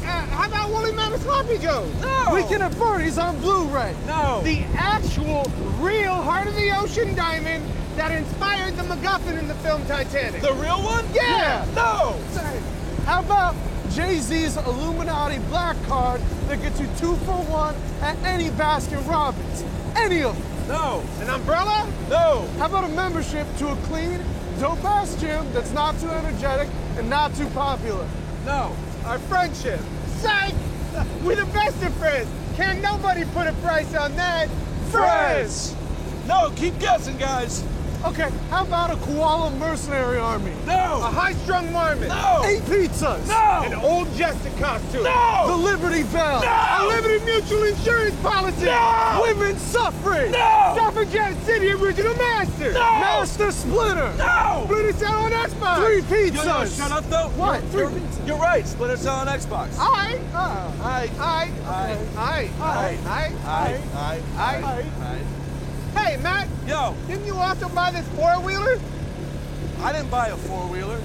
How about Woolly Mammoth Sloppy Joes? No. Weekend at Bernie's on Blu-ray? No. The actual, real Heart of the Ocean diamond that inspired the MacGuffin in the film Titanic? The real one? Yeah. No. How about Jay-Z's Illuminati black card that gets you 2 for 1 at any Baskin Robbins. Any of them. No. An umbrella? No. How about a membership to a clean, dope-ass gym that's not too energetic and not too popular? No. Our friendship. Psych! We're the best of friends. Can't nobody put a price on that. Friends! No, keep guessing, guys. Okay, how about a koala mercenary army? No. A high-strung marmot? No. 8 pizzas? No. An old jester costume? No. The Liberty Bell? No. A limited mutual insurance policy? No. Women's suffrage? No. Suffragette City Original Master? No. Master Splinter? No. Splinter Cell on Xbox? 3 pizzas? Yo, shut up, though. What? You're right. Splinter Cell on Xbox. Aye. Hey, Matt. Yo. Didn't you also buy this 4-wheeler? I didn't buy a 4-wheeler.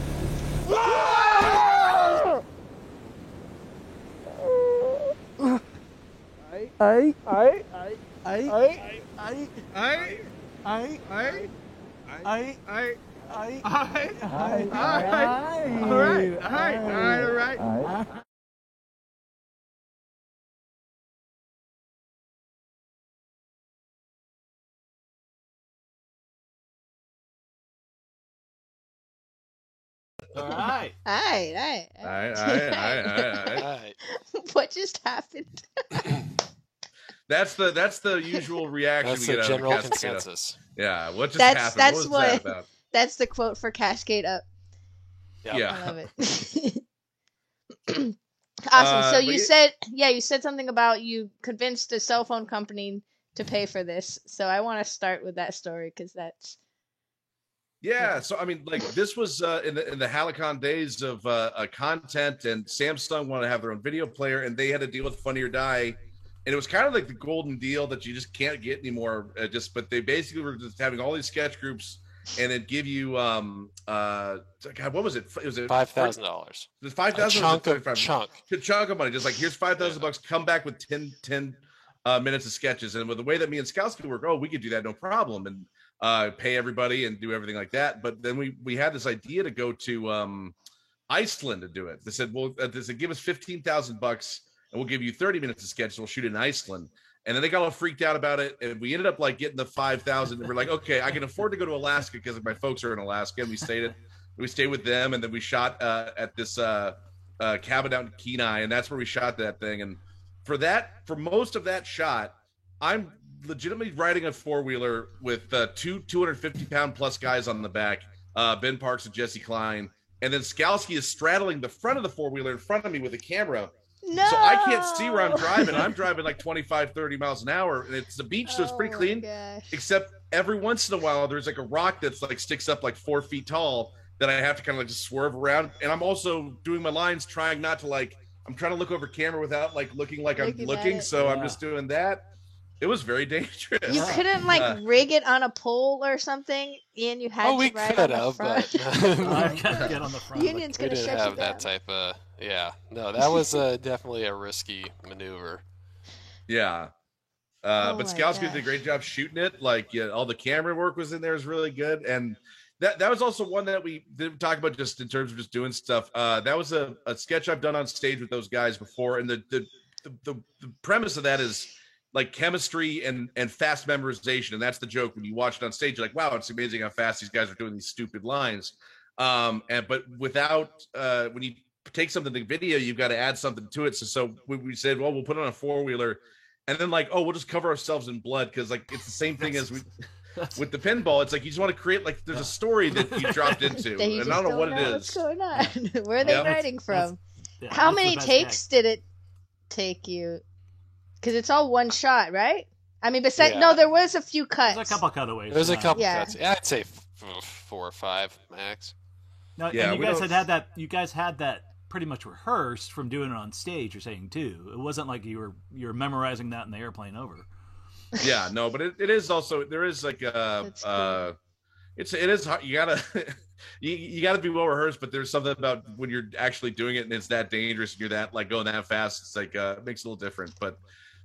All right. All right. All right. What just happened? That's the usual reaction. That's we the get general out of Cascade Up. consensus. Yeah, what just That's happened? that's What was what. that about? That's the quote for Cascade Up. Yep. Yeah. I love it. Awesome. So you said something about you convinced a cell phone company to pay for this. So I want to start with that story because that's. Yeah, so I mean, like this was in the Halicon days of content, and Samsung wanted to have their own video player, and they had to deal with Funny or Die, and it was kind of like the golden deal that you just can't get anymore. But they basically were just having all these sketch groups, and it'd give you God, what was it? It was $5,000. The $5,000 chunk of money. Just like here's $5,000. Come back with 10 minutes of sketches, and with the way that me and Skalski work, we could do that no problem, and pay everybody and do everything like that. But then we had this idea to go to Iceland to do it. They said, well, give us $15,000 and we'll give you 30 minutes of sketch. We'll shoot it in Iceland. And then they got all freaked out about it. And we ended up like getting the 5,000. And we're like, okay, I can afford to go to Alaska because my folks are in Alaska. And we stayed with them. And then we shot at this cabin out in Kenai. And that's where we shot that thing. And for most of that shot, I'm legitimately riding a 4-wheeler with 2 250-pound plus guys on the back, Ben Parks and Jesse Klein, and then Skalski is straddling the front of the 4-wheeler in front of me with a camera. No. So I can't see where I'm driving. I'm driving like 25, 30 miles an hour, and it's the beach, so it's pretty clean. Except every once in a while, there's like a rock that's like sticks up like 4 feet tall that I have to kind of like just swerve around. And I'm also doing my lines, trying not to I'm trying to look over camera without like looking like I'm looking. So I'm just doing that. It was very dangerous. You couldn't rig it on a pole or something, and you had to ride on the front. But get on the front. Union's gonna we didn't shut have you that down. type of No, that was definitely a risky maneuver. Yeah. But Skalski did a great job shooting it. All the camera work was in there is really good. And that was also one that we didn't talk about just in terms of just doing stuff. That was a sketch I've done on stage with those guys before. And the premise of that is like chemistry and fast memorization. And that's the joke. When you watch it on stage, you're like, wow, it's amazing how fast these guys are doing these stupid lines. But without, when you take something to video, you've got to add something to it. So we said, well, we'll put it on a 4-wheeler, and then we'll just cover ourselves in blood. Cause it's the same thing as with the pinball. It's like, you just want to create, there's a story that you dropped into, and I don't know what it is. What's going on? Where are they writing from? Yeah, How many takes did it take you? Because it's all one shot, right? I mean, no, there was a few cuts. There's a couple cutaways. There's a couple cuts. Yeah, I'd say 4 or 5 max. No, and you guys had that. You guys had that pretty much rehearsed from doing it on stage. You're saying too. It wasn't like you were memorizing that in the airplane over. Yeah, no, but it is also, there is it is hard. You gotta you gotta be well rehearsed, but there's something about when you're actually doing it and it's that dangerous and you're that going that fast, it's it makes it a little different. But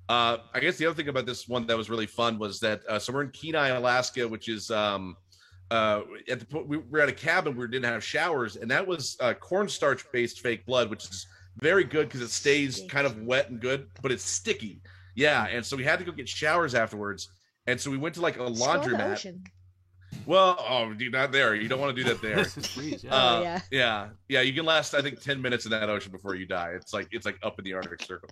I guess the other thing about this one that was really fun was that so we're in Kenai, Alaska, which is we were at a cabin where we didn't have showers, and that was cornstarch based fake blood, which is very good because it stays kind of wet and good, but it's sticky. Yeah, and so we had to go get showers afterwards, and so we went to like a laundromat. Well, oh, dude, not there. You don't want to do that there. Freeze, yeah. You can last, I think, 10 minutes in that ocean before you die. It's like up in the Arctic Circle.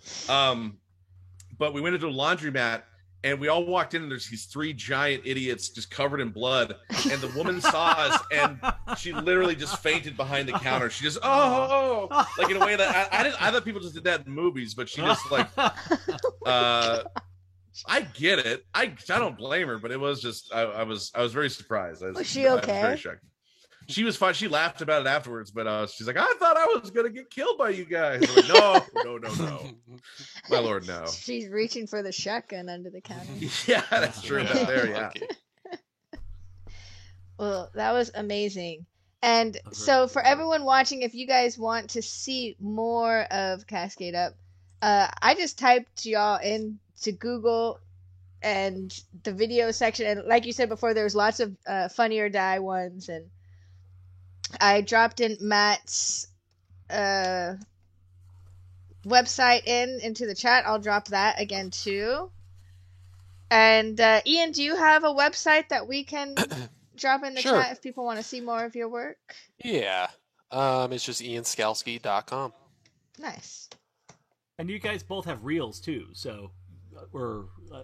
But we went into a laundromat, and we all walked in, and there's these 3 giant idiots just covered in blood. And the woman saw us, and she literally just fainted behind the counter. She just like in a way that I thought people just did that in movies, but she just like I get it. I don't blame her, but it was just I was very surprised. Was she okay? I was very shocked. She was fine. She laughed about it afterwards, but she's like, I thought I was gonna get killed by you guys. I'm like, no. My lord, no. She's reaching for the shotgun under the counter. Yeah, that's true. That's there, yeah. Well, that was amazing. And so for everyone watching, if you guys want to see more of Cascade Up, I just typed y'all into Google and the video section, and like you said before, there's lots of Funny or Die ones, and I dropped in Matt's website into the chat. I'll drop that again too. And Ian, do you have a website that we can drop in the chat if people want to see more of your work? Yeah. It's just ianskalski.com. Nice. And you guys both have reels too, so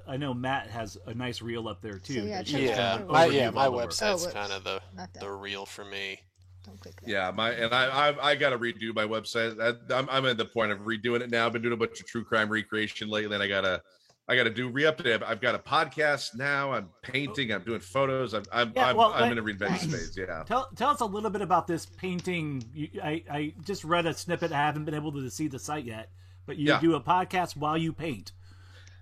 I know Matt has a nice reel up there too. So my website's kind of the reel for me. Don't click that. Yeah, I got to redo my website. I'm at the point of redoing it now. I've been doing a bunch of true crime recreation lately, and I gotta do re-update. I've got a podcast now. I'm painting. I'm doing photos. I'm in a reinventing space. Yeah. Tell us a little bit about this painting. I just read a snippet. I haven't been able to see the site yet, but you do a podcast while you paint.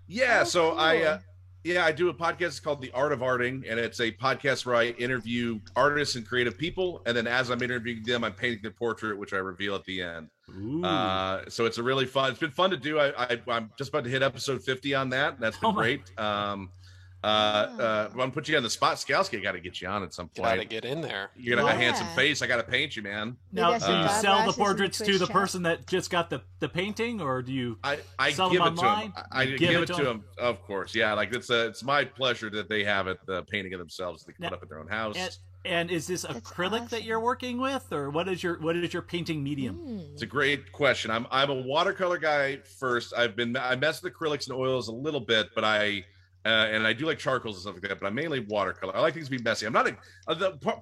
Yeah. So cool. I do a podcast. It's called The Art of Arting, and it's a podcast where I interview artists and creative people, and then as I'm interviewing them, I'm painting their portrait, which I reveal at the end. So it's a really fun. It's been fun to do. I'm just about to hit episode 50 on that. That's been great. I'm gonna put you on the spot, Skalski. I got to get you on at some point. Got to get in there. You got a handsome face. I got to paint you, man. Now, do you sell the portraits to the person that just got the painting, or do you? I sell give them it to online? them. I give it to them, of course. Yeah, like it's my pleasure that they have it, the painting of themselves. They can put up at their own house. And is this acrylic that you're working with, or what is your painting medium? It's a great question. I'm a watercolor guy first. I mess with acrylics and oils a little bit, but and I do like charcoals and stuff like that, but I'm mainly watercolor. I like things to be messy. I'm not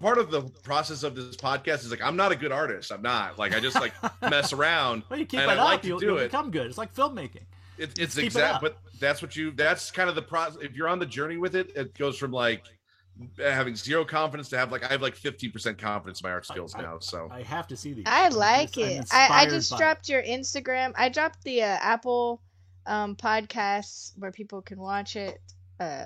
part of the process of this podcast is like I'm not a good artist. I'm not like I just like mess around. Well, you keep it up, you'll become good. It's like filmmaking. It's exact, but that's kind of the process. If you're on the journey with it, it goes from like having zero confidence to I have like 50% confidence in my art skills now. So I have to see these. I like it. I just dropped your Instagram. I dropped the Apple podcasts where people can watch it,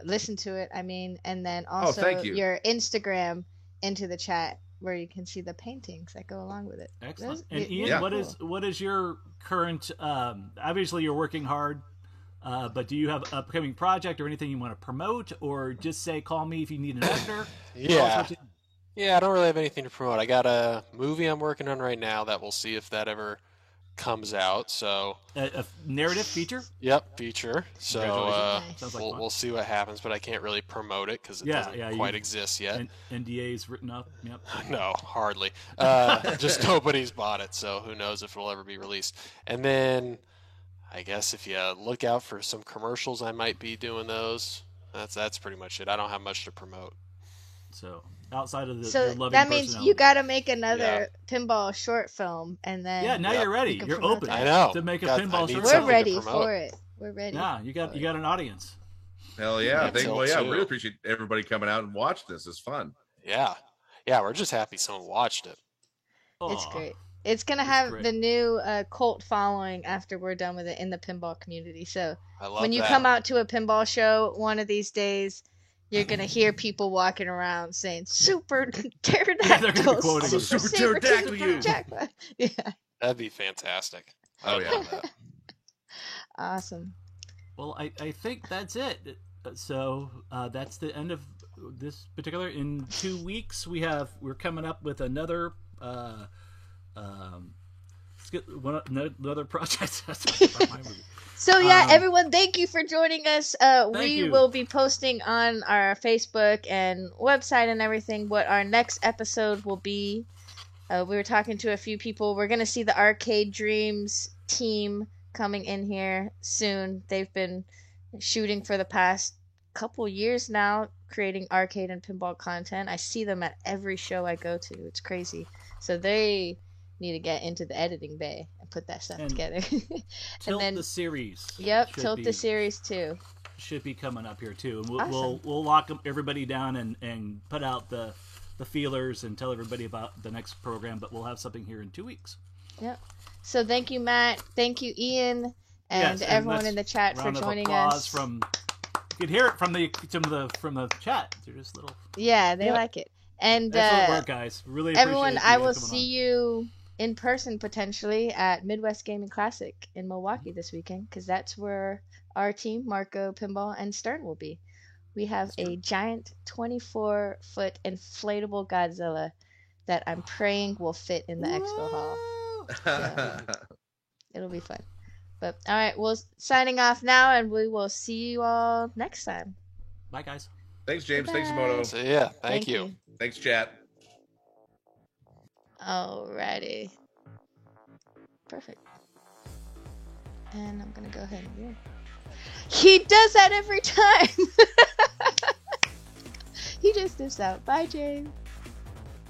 listen to it. I mean, and then also your Instagram into the chat where you can see the paintings that go along with it. Excellent. And Ian, what is your current? Obviously, you're working hard. But do you have an upcoming project or anything you want to promote, or just say, call me if you need an editor? Yeah, I don't really have anything to promote. I got a movie I'm working on right now that we'll see if that ever comes out. So a narrative feature? Yep, feature. So we'll see what happens, but I can't really promote it because it doesn't quite exist yet. NDA's written up? Yep. No, hardly. Just nobody's bought it, so who knows if it'll ever be released. And then I guess if you look out for some commercials, I might be doing those. That's pretty much it. I don't have much to promote. So outside of the loving that means you got to make another pinball short film, and then now you're ready. You're open. I know to make a pinball short. We're ready for it. We're ready. Yeah, you got an audience. Hell yeah! I really appreciate everybody coming out and watching this. It's fun. Yeah, we're just happy someone watched it. It's great. It's going to have the new cult following after we're done with it in the pinball community. So when you come out to a pinball show one of these days, you're going to hear people walking around saying, Super Pterodactyl. Super Pterodactyl. Yeah. That'd be fantastic. Oh, yeah. Awesome. Well, I think that's it. So that's the end of this particular. In 2 weeks, we're coming up with another let's get another project. So yeah, everyone, thank you for joining us. We will be posting on our Facebook and website and everything what our next episode will be. We were talking to a few people. We're gonna see the Arcade Dreams team coming in here soon. They've been shooting for the past couple years now, creating arcade and pinball content. I see them at every show I go to. It's crazy. So they need to get into the editing bay and put that stuff together. Tilt the series. Yep, Tilt the series too. Should be coming up here too, and we'll lock everybody down and put out the feelers and tell everybody about the next program. But we'll have something here in 2 weeks. Yep. So thank you, Matt. Thank you, Ian, and everyone in the chat for joining us. You can hear it from the chat. They're just little. Yeah, they like it. And excellent work, guys. Really appreciate everyone. it. I will see you in person potentially at Midwest Gaming Classic in Milwaukee this weekend, because that's where our team, Marco, Pinball, and Stern, will be. We have a giant 24-foot inflatable Godzilla that I'm praying will fit in the expo hall. So, it'll be fun. But all right, we're signing off now, and we will see you all next time. Bye, guys. Thanks, James. Bye. Thanks, Moto. So, yeah, thank you. Thanks, chat. Alrighty. Perfect. And I'm gonna go ahead and he does that every time. He just dips out. Bye, James.